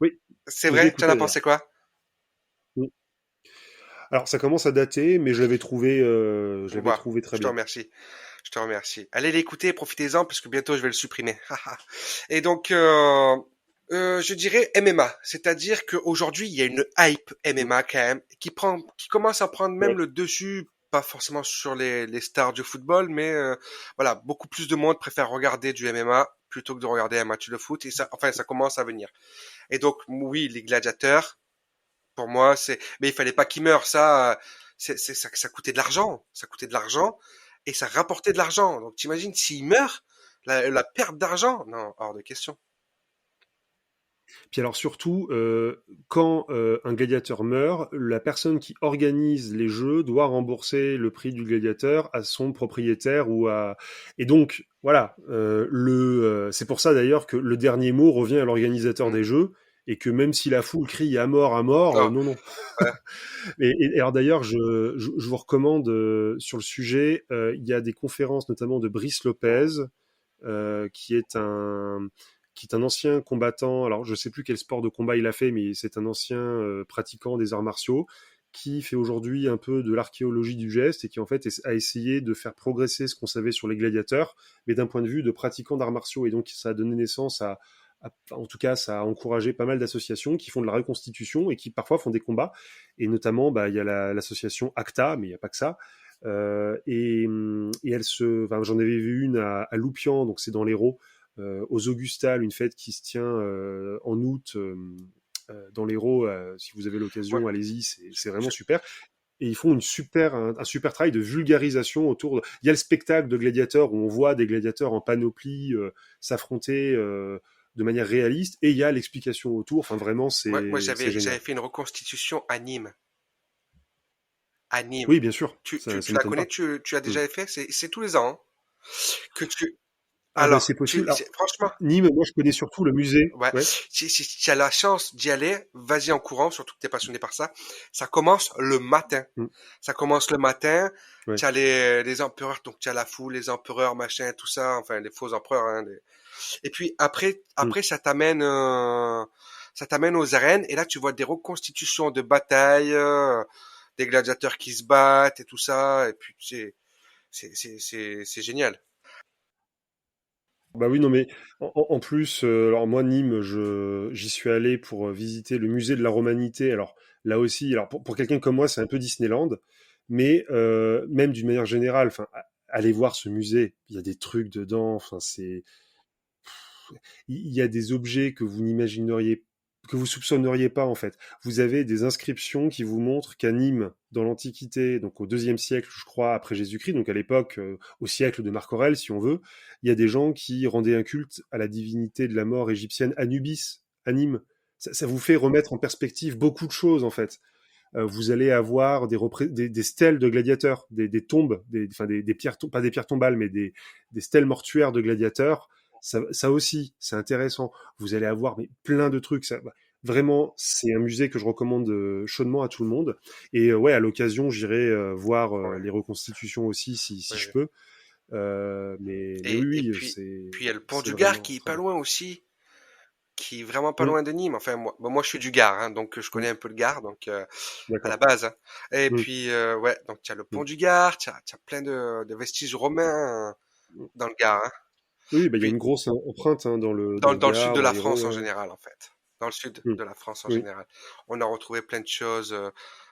S2: Oui,
S1: C'est
S2: je l'ai
S1: vrai? Tu en
S2: écouté
S1: as
S2: d'ailleurs.
S1: pensé quoi?
S2: Mm. Alors, ça commence à dater, mais je l'avais
S1: Bah,
S2: trouvé très
S1: je te
S2: bien.
S1: remercie. Je te remercie. Allez l'écouter, profitez-en, parce que bientôt je vais le supprimer. Et donc, je dirais MMA. C'est-à-dire qu'aujourd'hui, il y a une hype
S2: Mm.
S1: MMA quand même, qui commence à prendre même
S2: Ouais.
S1: le dessus, pas forcément sur les stars du football, mais voilà, beaucoup plus de monde préfère regarder du MMA plutôt que de regarder un match de foot. Et ça, enfin, ça commence à venir. Et donc, oui, les gladiateurs, pour moi, mais il fallait pas qu'ils meurent. Ça coûtait de l'argent. Ça coûtait de l'argent et ça rapportait de l'argent. Donc, t'imagines s'ils meurent, la perte d'argent? Non, hors de question.
S2: Puis alors surtout, quand un gladiateur meurt, la personne qui organise les jeux doit rembourser le prix du gladiateur à son propriétaire ou à. Et donc voilà, c'est pour ça d'ailleurs que le dernier mot revient à l'organisateur
S1: Hmm.
S2: des jeux et que même si la foule crie à mort,
S1: Non,
S2: non non.
S1: ouais.
S2: Et alors d'ailleurs, je vous recommande sur le sujet, il y a des conférences notamment de Brice
S1: Hmm.
S2: Lopez, qui est un ancien combattant. Alors, je ne sais plus quel sport de combat il a fait, mais c'est un ancien pratiquant des arts martiaux qui fait aujourd'hui un peu de l'archéologie du geste et qui en fait a essayé de faire progresser ce qu'on savait sur les gladiateurs, mais d'un point de vue de pratiquants d'arts martiaux. Et donc, ça a donné naissance en tout cas, ça a encouragé pas mal d'associations qui font de la reconstitution et qui parfois font des combats. Et notamment, bah, il y a l'association ACTA, mais il n'y a pas que ça. Et enfin, j'en avais vu une à Loupian, donc c'est dans l'Hérault, aux Augustales, une fête qui se tient en août dans l'Hérault. Si vous avez
S1: Ouais.
S2: l'occasion, allez-y, c'est vraiment
S1: Je-
S2: super. Et ils font un super travail de vulgarisation autour. Il y a le spectacle de gladiateurs où on voit des gladiateurs en panoplie s'affronter de manière réaliste, et il y a l'explication autour. Enfin, vraiment,
S1: moi,
S2: c'est
S1: j'avais
S2: génial.
S1: fait une reconstitution à Nîmes. À Nîmes.
S2: Oui, bien sûr,
S1: Tu
S2: ça
S1: la
S2: m'étonne
S1: connais?
S2: pas.
S1: Tu as
S2: Mm.
S1: déjà fait? C'est tous les ans, hein, que tu,
S2: Ah ben
S1: alors,
S2: c'est possible. Alors,
S1: franchement,
S2: Nîmes, moi je connais surtout le musée.
S1: ouais,
S2: Ouais.
S1: si tu as la chance d'y aller, vas-y en courant, surtout que tu es passionné par ça. Ça commence le matin.
S2: Mm.
S1: Ça commence le matin.
S2: Ouais.
S1: Tu as les empereurs, donc tu as la foule, les empereurs, machin, tout ça, enfin les faux empereurs. Hein, et puis
S2: Mm.
S1: après ça t'amène aux arènes et là tu vois des reconstitutions de batailles, des gladiateurs qui se battent et tout ça. Et puis c'est génial.
S2: Bah oui, non mais en plus, alors moi Nîmes, j'y suis allé pour visiter le musée de la Romanité. Alors là aussi, alors pour quelqu'un comme moi, c'est un peu Disneyland, mais même d'une manière générale, enfin, allez voir ce musée, il y a des trucs dedans, enfin il y a des objets que vous n'imagineriez, que vous soupçonneriez pas en fait. Vous avez des inscriptions qui vous montrent qu'à Nîmes, dans l'Antiquité, donc au deuxième siècle, je crois, après Jésus-Christ, donc à l'époque, au siècle de Marc Aurèle, si on veut, il y a des gens qui rendaient un culte à la divinité de la mort égyptienne Anubis, à Nîmes. Ça vous fait remettre en perspective beaucoup de choses en fait. Vous allez avoir des stèles de gladiateurs, des tombes, enfin des pierres, pas des pierres tombales, mais des stèles mortuaires de gladiateurs. Ça aussi, c'est intéressant. Vous allez avoir mais, plein de trucs. Vraiment, c'est un musée que je recommande chaudement à tout le monde. Et ouais, à l'occasion, j'irai voir
S1: Ouais,
S2: les reconstitutions aussi, si
S1: ouais,
S2: je
S1: ouais.
S2: peux. Mais oui,
S1: Et
S2: oui,
S1: puis il y a le pont
S2: c'est
S1: du Gard
S2: vraiment
S1: qui est
S2: très
S1: pas
S2: bien.
S1: loin aussi, qui est vraiment pas
S2: Mm,
S1: loin de Nîmes. Enfin moi, bon, moi je suis du Gard, hein, donc je
S2: mm,
S1: connais un peu le Gard, donc à la
S2: d'accord.
S1: base. Hein. Et
S2: Mm,
S1: puis ouais, donc tu as le pont
S2: mm,
S1: du Gard, tu as plein de vestiges romains dans le Gard. Hein.
S2: Oui, bah, il y a
S1: Puis
S2: une grosse empreinte hein, dans
S1: dans,
S2: le
S1: dans le sud
S2: Gard,
S1: de
S2: dans
S1: la
S2: l'Hérault.
S1: France en
S2: Ouais.
S1: général, en fait. Dans le sud
S2: Mm.
S1: de la France en
S2: Oui.
S1: général. On a retrouvé plein de choses.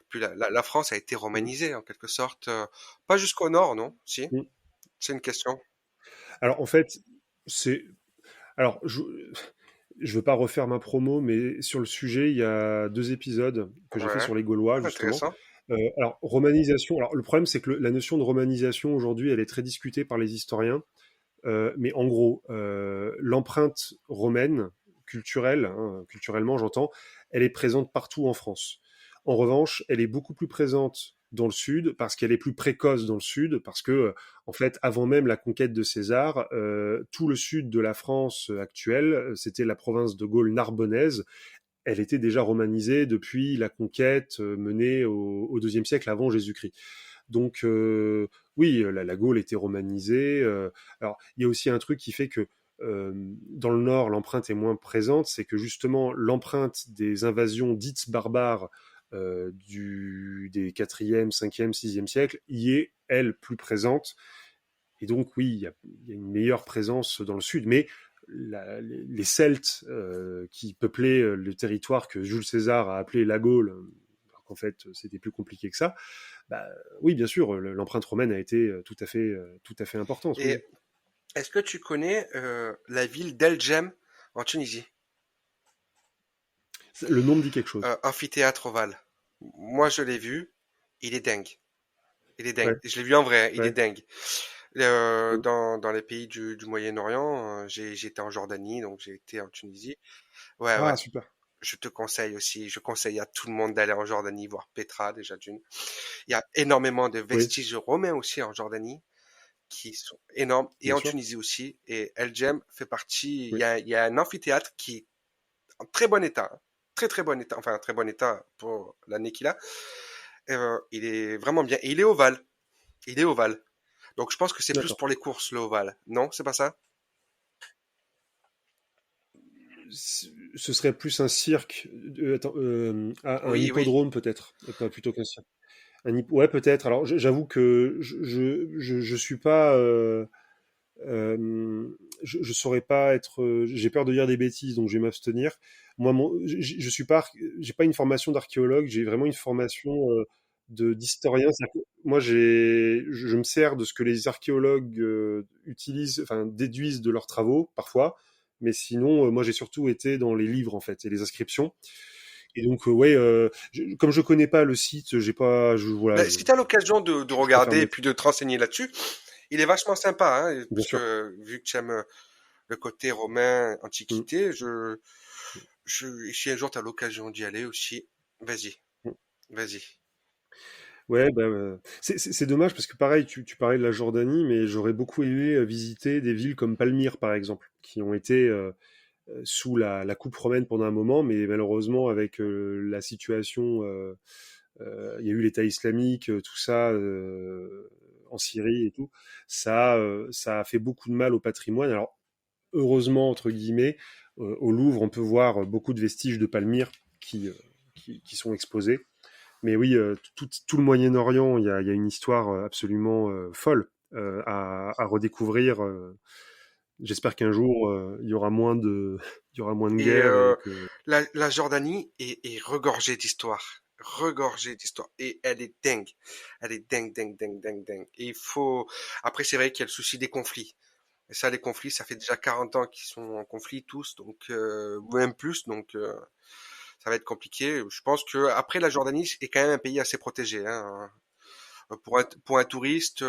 S1: Puis la France a été
S2: Mm.
S1: romanisée en quelque sorte. Pas jusqu'au nord, non? Si,
S2: Mm.
S1: c'est une question.
S2: Alors en fait, c'est alors je veux pas refaire ma promo, mais sur le sujet, il y a 2 épisodes que j'ai fait
S1: Ouais,
S2: sur les Gaulois justement.
S1: intéressant.
S2: Alors romanisation. Alors le problème, c'est que la notion de romanisation aujourd'hui, elle est très discutée par les historiens. Mais en gros, l'empreinte romaine, culturelle, hein, culturellement j'entends, elle est présente partout en France. En revanche, elle est beaucoup plus présente dans le sud parce qu'elle est plus précoce dans le sud, parce que en fait, avant même la conquête de César, tout le sud de la France actuelle, c'était la province de Gaule narbonnaise. Elle était déjà romanisée depuis la conquête menée au IIe siècle avant Jésus-Christ. Donc oui, la Gaule était romanisée. Alors il y a aussi un truc qui fait que dans le nord, l'empreinte est moins présente, c'est que justement l'empreinte des invasions dites barbares des 4e, 5e, 6e siècle y est, elle, plus présente. Et donc oui, il y a une meilleure présence dans le sud. Mais les Celtes qui peuplaient le territoire que Jules César a appelé la Gaule, alors qu'en fait c'était plus compliqué que ça, bah, oui, bien sûr, l'empreinte romaine a été tout à fait importante, oui.
S1: Et est-ce que tu connais la ville d'El-Jem en Tunisie?
S2: Le nom me dit quelque chose.
S1: Amphithéâtre ovale. Moi, je l'ai vu. Il est dingue. Il est dingue.
S2: Ouais,
S1: Je l'ai vu en vrai. Il est
S2: ouais.
S1: dingue.
S2: Mm.
S1: Dans les pays du Moyen-Orient, j'étais en Jordanie, donc j'ai été en Tunisie. Ouais, ouais.
S2: Ah, super.
S1: Je te conseille aussi. Je conseille à tout le monde d'aller en Jordanie voir Petra déjà d'une. Il y a énormément de
S2: Oui,
S1: vestiges romains aussi en Jordanie qui sont énormes et
S2: bien
S1: en
S2: sûr.
S1: Tunisie aussi. Et El Jem fait partie.
S2: Oui.
S1: Il y a un amphithéâtre qui est en très bon état, hein. Très très bon état. Enfin, un très bon état pour l'année qu'il a. Il est vraiment bien. Et il est ovale. Il est ovale. Donc je pense que c'est plus
S2: D'accord.
S1: pour les courses, le ovale. Non, c'est pas ça?
S2: Ce serait plus un cirque, attends, un
S1: Oui, oui.
S2: hippodrome peut-être, pas plutôt qu'un cirque. Ouais, peut-être. Alors, j'avoue que je suis pas, je saurais pas être. J'ai peur de dire des bêtises, donc je vais m'abstenir. Moi, je suis pas, j'ai pas une formation d'archéologue. J'ai vraiment une formation d'historien. C'est-à-dire que moi, je me sers de ce que les archéologues utilisent, enfin déduisent de leurs travaux parfois. Mais sinon, moi, j'ai surtout été dans les livres en fait et les inscriptions. Et donc, ouais, comme je connais pas le site, j'ai pas, voilà,
S1: Ben, si tu as l'occasion de
S2: je préfère
S1: regarder
S2: me
S1: et
S2: méfier.
S1: puis de te renseigner là-dessus, il est vachement sympa, hein,
S2: Bien
S1: parce
S2: sûr.
S1: que vu que tu aimes le côté romain,
S2: Mm,
S1: antiquité, si un jour tu as l'occasion d'y aller aussi, vas-y,
S2: mm.
S1: vas-y.
S2: Ouais, bah, c'est dommage parce que pareil, tu parlais de la Jordanie, mais j'aurais beaucoup aimé visiter des villes comme Palmyre, par exemple, qui ont été sous la coupe romaine pendant un moment, mais malheureusement, avec la situation, il y a eu l'État islamique, tout ça, en Syrie et tout, ça a fait beaucoup de mal au patrimoine. Alors, heureusement, entre guillemets, au Louvre, on peut voir beaucoup de vestiges de Palmyre qui sont exposés. Mais oui, tout le Moyen-Orient, il y a une histoire absolument folle à redécouvrir. J'espère qu'un jour, il y aura moins de, il y aura moins de
S1: Et
S2: guerres et que.
S1: la Jordanie est regorgée d'histoire. Regorgée d'histoire. Et elle est dingue. Elle est dingue, dingue, dingue, dingue, dingue. Et il faut... Après, c'est vrai qu'il y a le souci des conflits. Et ça, les conflits, ça fait déjà 40 ans qu'ils sont en conflit tous, donc même plus, donc ça va être compliqué. Je pense que après la Jordanie est quand même un pays assez protégé, hein. Pour un touriste,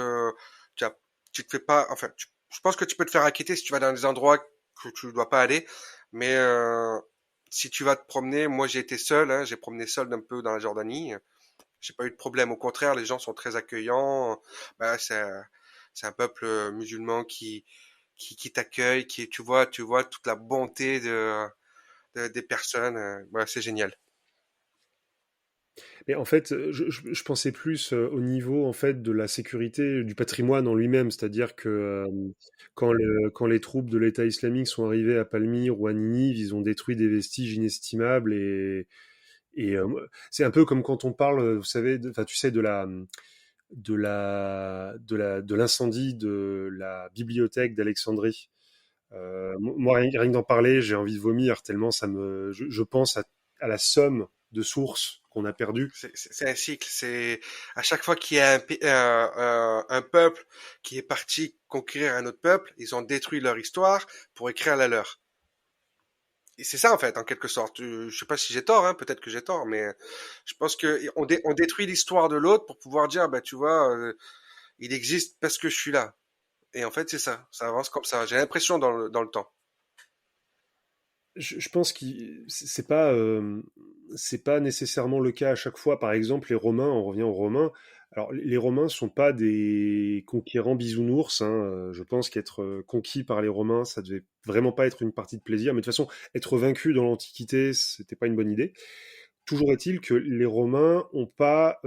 S1: tu te fais pas, enfin, je pense que tu peux te faire inquiéter si tu vas dans des endroits que tu dois pas aller, mais si tu vas te promener, moi j'ai été seul, hein, j'ai promené seul un peu dans la Jordanie, j'ai pas eu de problème. Au contraire, les gens sont très accueillants. Bah, c'est un peuple musulman qui t'accueille, tu vois toute la bonté des personnes. Ouais, c'est génial.
S2: Mais en fait, je pensais plus au niveau en fait de la sécurité du patrimoine en lui-même, c'est-à-dire que quand les troupes de l'État islamique sont arrivées à Palmyre ou à Ninive, ils ont détruit des vestiges inestimables et c'est un peu comme quand on parle, vous savez, enfin tu sais de l'incendie de la bibliothèque d'Alexandrie. Moi, rien que d'en parler, j'ai envie de vomir tellement je pense à la somme de sources qu'on a perdues.
S1: C'est un cycle. C'est à chaque fois qu'il y a un peuple qui est parti conquérir un autre peuple, ils ont détruit leur histoire pour écrire la leur. Et c'est ça en fait, en quelque sorte. Je sais pas si j'ai tort, hein, peut-être que j'ai tort, mais je pense que on détruit l'histoire de l'autre pour pouvoir dire, bah tu vois, il existe parce que je suis là. Et en fait, c'est ça. Ça avance comme ça. J'ai l'impression dans le temps.
S2: Je pense que c'est pas nécessairement le cas à chaque fois. Par exemple, les Romains, on revient aux Romains. Alors, les Romains sont pas des conquérants bisounours, hein. Je pense qu'être conquis par les Romains, ça devait vraiment pas être une partie de plaisir. Mais de toute façon, être vaincu dans l'Antiquité, c'était pas une bonne idée. Toujours est-il que les Romains n'ont pas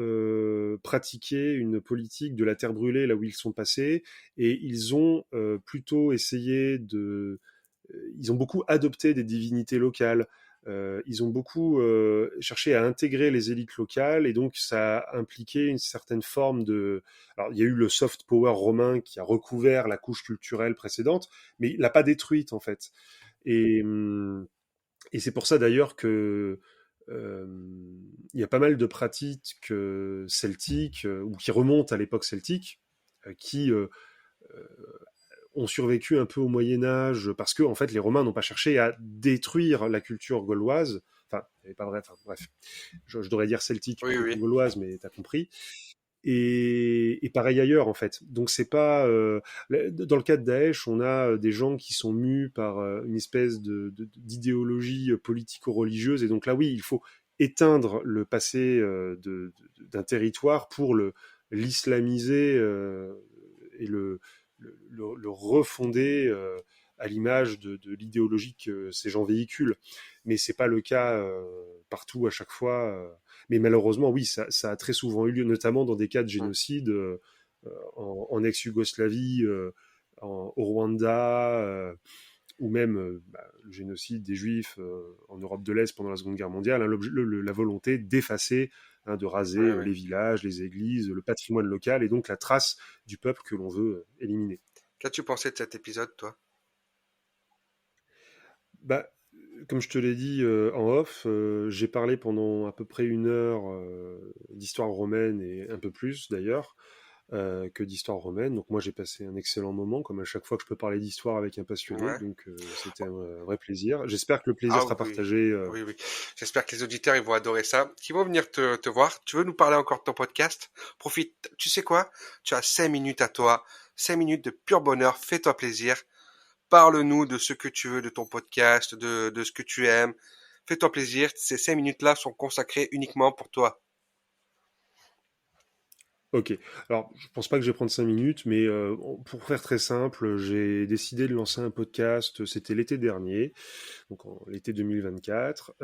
S2: pratiqué une politique de la terre brûlée là où ils sont passés, et ils ont plutôt essayé ils ont beaucoup adopté des divinités locales. Ils ont beaucoup cherché à intégrer les élites locales, et donc ça a impliqué une certaine forme de... Alors il y a eu le soft power romain qui a recouvert la couche culturelle précédente, mais il l'a pas détruite en fait. Et, et c'est pour ça d'ailleurs que euh, il y a pas mal de pratiques celtiques ou qui remontent à l'époque celtique, qui ont survécu un peu au Moyen Âge parce que en fait les Romains n'ont pas cherché à détruire la culture gauloise. Enfin, c'est pas vrai. Enfin, bref, je devrais dire celtique
S1: Oui,
S2: plutôt que
S1: oui.
S2: gauloise, mais t'as compris. Et pareil ailleurs en fait. Donc c'est pas dans le cas de Daesh, on a des gens qui sont mus par une espèce d'idéologie politico-religieuse, et donc là oui, il faut éteindre le passé d'un territoire pour l'islamiser et le refonder à l'image de l'idéologie que ces gens véhiculent. Mais c'est pas le cas partout à chaque fois. Mais malheureusement, oui, ça a très souvent eu lieu, notamment dans des cas de
S1: Hum.
S2: génocide en ex-Yougoslavie, au Rwanda, ou même le génocide des Juifs en Europe de l'Est pendant la Seconde Guerre mondiale, hein, la volonté d'effacer, hein, de raser
S1: Oui, oui.
S2: les villages, les églises, le patrimoine local, et donc la trace du peuple que l'on veut éliminer.
S1: Qu'as-tu pensé de cet épisode, toi?
S2: Bah, comme je te l'ai dit en off, j'ai parlé pendant à peu près 1 heure d'histoire romaine, et un peu plus d'ailleurs, que d'histoire romaine. Donc moi j'ai passé un excellent moment, comme à chaque fois que je peux parler d'histoire avec un passionné.
S1: Ouais.
S2: Donc c'était un vrai plaisir. J'espère que le plaisir
S1: Ah
S2: sera
S1: oui,
S2: partagé.
S1: oui, oui. J'espère que les auditeurs ils vont adorer ça. Qui vont venir te voir. Tu veux nous parler encore de ton podcast? Profite. Tu sais quoi? Tu as 5 minutes à toi. 5 minutes de pur bonheur. Fais-toi plaisir. Parle-nous de ce que tu veux de ton podcast, de ce que tu aimes. Fais-toi plaisir. Ces 5 minutes-là sont consacrées uniquement pour toi.
S2: Ok, alors je pense pas que je vais prendre 5 minutes, mais pour faire très simple, j'ai décidé de lancer un podcast, c'était l'été dernier, donc l'été 2024.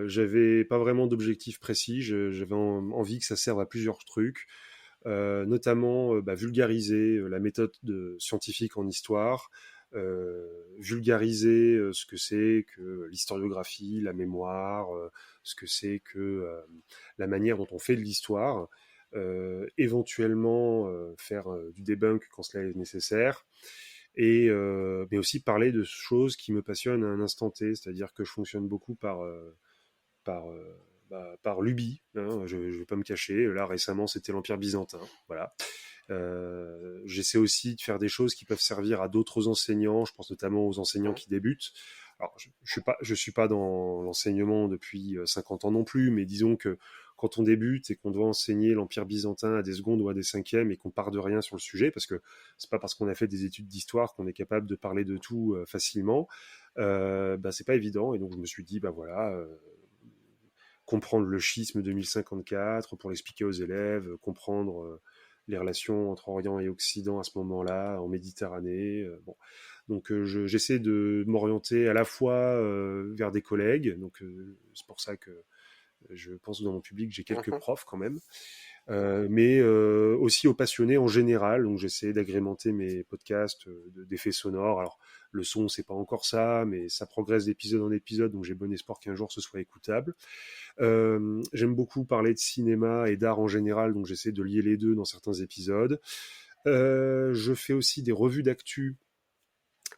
S2: J'avais pas vraiment d'objectif précis, j'avais envie que ça serve à plusieurs trucs, notamment vulgariser la méthode scientifique en histoire, vulgariser ce que c'est que l'historiographie, la mémoire, ce que c'est que la manière dont on fait de l'histoire, éventuellement faire du debunk quand cela est nécessaire, mais aussi parler de choses qui me passionnent à un instant T, c'est-à-dire que je fonctionne beaucoup par, par lubie, hein, je ne vais pas me cacher. Là, récemment, c'était l'Empire byzantin. Voilà. J'essaie aussi de faire des choses qui peuvent servir à d'autres enseignants. Je pense notamment aux enseignants
S1: Hein.
S2: qui débutent. Alors, je suis pas dans l'enseignement depuis 50 ans non plus, mais disons que quand on débute et qu'on doit enseigner l'Empire byzantin à des secondes ou à des cinquièmes, et qu'on part de rien sur le sujet, parce que c'est pas parce qu'on a fait des études d'histoire qu'on est capable de parler de tout facilement, c'est pas évident. Et donc je me suis dit, bah voilà, comprendre le schisme de 1054 pour l'expliquer aux élèves, comprendre les relations entre Orient et Occident à ce moment-là, en Méditerranée. Bon. Donc j'essaie de m'orienter à la fois vers des collègues, donc c'est pour ça que je pense que dans mon public j'ai quelques
S1: Mhm.
S2: profs quand même, mais aussi aux passionnés en général. Donc j'essaie d'agrémenter mes podcasts d'effets sonores. Alors le son c'est pas encore ça, mais ça progresse d'épisode en épisode, donc j'ai bon espoir qu'un jour ce soit écoutable. J'aime beaucoup parler de cinéma et d'art en général, donc j'essaie de lier les deux dans certains épisodes. Je fais aussi des revues d'actu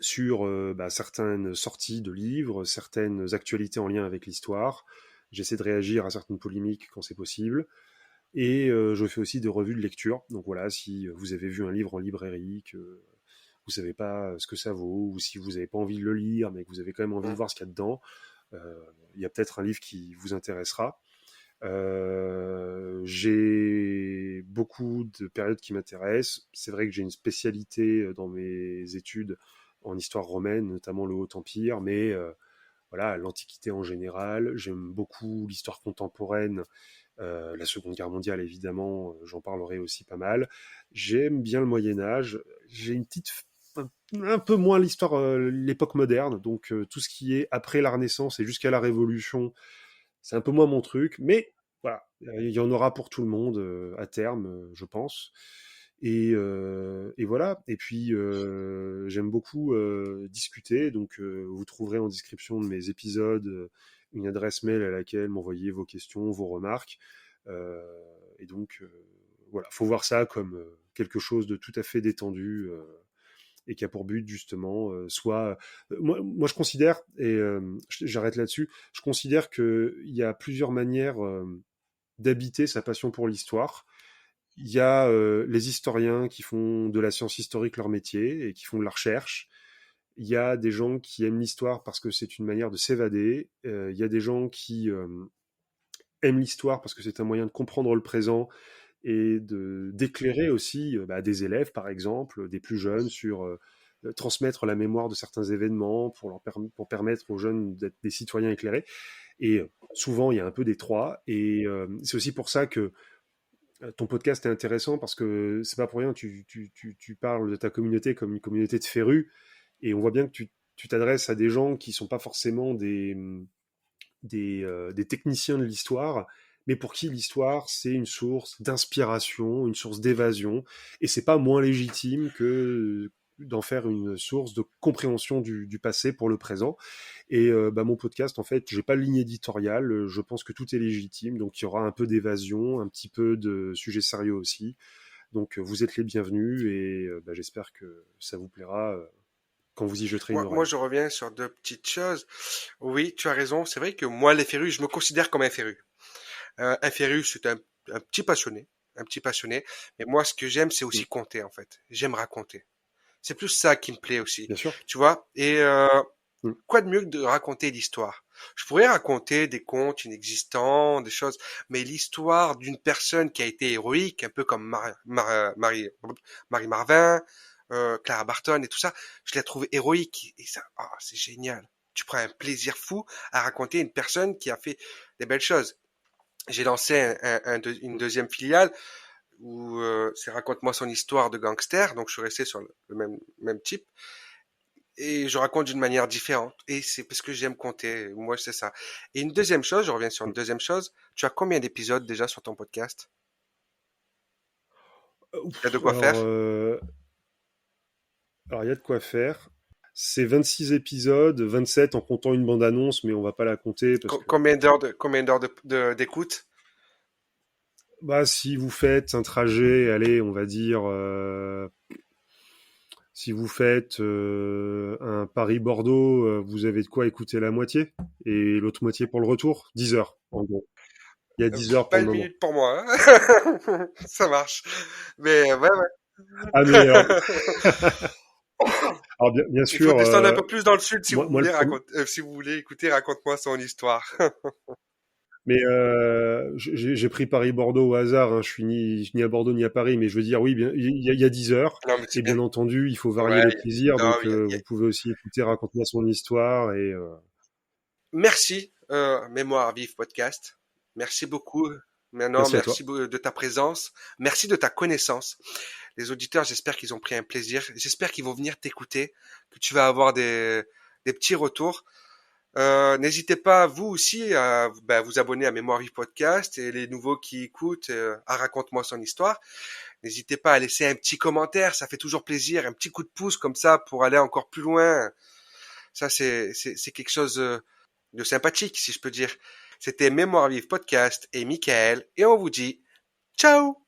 S2: sur certaines sorties de livres, certaines actualités en lien avec l'histoire. J'essaie de réagir à certaines polémiques quand c'est possible. Et je fais aussi des revues de lecture. Donc voilà, si vous avez vu un livre en librairie, que vous savez pas ce que ça vaut, ou si vous n'avez pas envie de le lire, mais que vous avez quand même envie de voir ce qu'il y a dedans, il y a peut-être un livre qui vous intéressera. J'ai beaucoup de périodes qui m'intéressent. C'est vrai que j'ai une spécialité dans mes études en histoire romaine, notamment le Haut Empire, mais voilà, l'Antiquité en général. J'aime beaucoup l'histoire contemporaine, la Seconde Guerre mondiale évidemment, j'en parlerai aussi pas mal. J'aime bien le Moyen Âge. J'ai une petite un peu moins l'histoire, l'époque moderne, donc tout ce qui est après la Renaissance et jusqu'à la Révolution, c'est un peu moins mon truc, mais voilà, il y en aura pour tout le monde à terme, je pense. Et voilà. Et puis j'aime beaucoup discuter, donc vous trouverez en description de mes épisodes une adresse mail à laquelle m'envoyer vos questions, vos remarques. Euh, et donc voilà, faut voir ça comme quelque chose de tout à fait détendu. Et qui a pour but justement moi je considère, et j'arrête là-dessus, je considère qu'il y a plusieurs manières d'habiter sa passion pour l'histoire. Il y a les historiens qui font de la science historique leur métier et qui font de la recherche. Il y a des gens qui aiment l'histoire parce que c'est une manière de s'évader. Il y a des gens qui aiment l'histoire parce que c'est un moyen de comprendre le présent et d'éclairer aussi des élèves, par exemple, des plus jeunes, sur transmettre la mémoire de certains événements pour permettre aux jeunes d'être des citoyens éclairés. Et souvent, il y a un peu des trois. Et c'est aussi pour ça que ton podcast est intéressant, parce que c'est pas pour rien, tu parles de ta communauté comme une communauté de férus. Et on voit bien que tu t'adresses à des gens qui sont pas forcément des techniciens de l'histoire, mais pour qui l'histoire, c'est une source d'inspiration, une source d'évasion, et c'est pas moins légitime que d'en faire une source de compréhension du passé pour le présent. Et mon podcast, en fait, j'ai pas de ligne éditoriale, je pense que tout est légitime, donc il y aura un peu d'évasion, un petit peu de sujets sérieux aussi. Donc vous êtes les bienvenus, et j'espère que ça vous plaira quand vous y jeterez une
S1: Moi,
S2: oreille.
S1: je reviens sur deux petites choses. Oui, tu as raison. C'est vrai que moi, les férus, je me considère comme un féru. Un féru, c'est un petit passionné. Un petit passionné. Mais moi, ce que j'aime, c'est
S2: Mm.
S1: aussi compter, en fait. J'aime raconter. C'est plus ça qui me plaît aussi.
S2: Bien sûr.
S1: Tu vois? Et
S2: Mm.
S1: quoi de mieux que de raconter l'histoire? Je pourrais raconter des contes inexistants, des choses, mais l'histoire d'une personne qui a été héroïque, un peu comme Marie Marvin, Clara Barton et tout ça, je la trouve héroïque. Et ça, ah, c'est génial. Tu prends un plaisir fou à raconter une personne qui a fait des belles choses. J'ai lancé une deuxième filiale où c'est Raconte-moi son histoire de gangster, donc je suis resté sur le même type et je raconte d'une manière différente. Et c'est parce que j'aime compter. Moi, c'est ça. Et une deuxième chose, je reviens sur une
S2: Mm.
S1: deuxième chose. Tu as combien d'épisodes déjà sur ton podcast? Il y a de
S2: Ouf,
S1: quoi faire?
S2: alors il y a de quoi faire. C'est 26 épisodes, 27 en comptant une bande-annonce, mais on va pas la compter parce que
S1: Combien d'heures d'écoute?
S2: si vous faites un trajet, allez, on va dire, si vous faites un Paris-Bordeaux, vous avez de quoi écouter la moitié, et l'autre moitié pour le retour, 10 heures en gros. Il y a 10 heures
S1: Pas
S2: pour le
S1: une
S2: moment.
S1: minute pour moi, hein. Ça marche. Mais ouais,
S2: Ah mais
S1: ouais.
S2: alors bien
S1: Il faut
S2: sûr,
S1: descendre un peu plus dans le sud si vous
S2: moi le
S1: voulez
S2: premier.
S1: si vous voulez écouter Raconte-moi son histoire.
S2: Mais j'ai pris Paris-Bordeaux au hasard, hein. Je suis ni à Bordeaux ni à Paris, mais je veux dire, oui, bien, il y a 10 heures.
S1: Non, mais
S2: Et
S1: c'est bien.
S2: bien entendu, il faut varier
S1: Ouais,
S2: les plaisirs.
S1: non,
S2: Donc, vous pouvez aussi écouter Raconte-moi son histoire. Et
S1: merci, Mémoire Vive Podcast. Merci beaucoup. Maintenant,
S2: merci à toi.
S1: merci de ta présence. Merci de ta connaissance. Les auditeurs, j'espère qu'ils ont pris un plaisir. J'espère qu'ils vont venir t'écouter, que tu vas avoir des petits retours. N'hésitez pas, vous aussi, à vous abonner à Mémoire Vive Podcast et les nouveaux qui écoutent, à Raconte-moi son histoire. N'hésitez pas à laisser un petit commentaire, ça fait toujours plaisir, un petit coup de pouce comme ça pour aller encore plus loin. Ça, c'est quelque chose de sympathique, si je peux dire. C'était Mémoire Vive Podcast et Michael, et on vous dit ciao!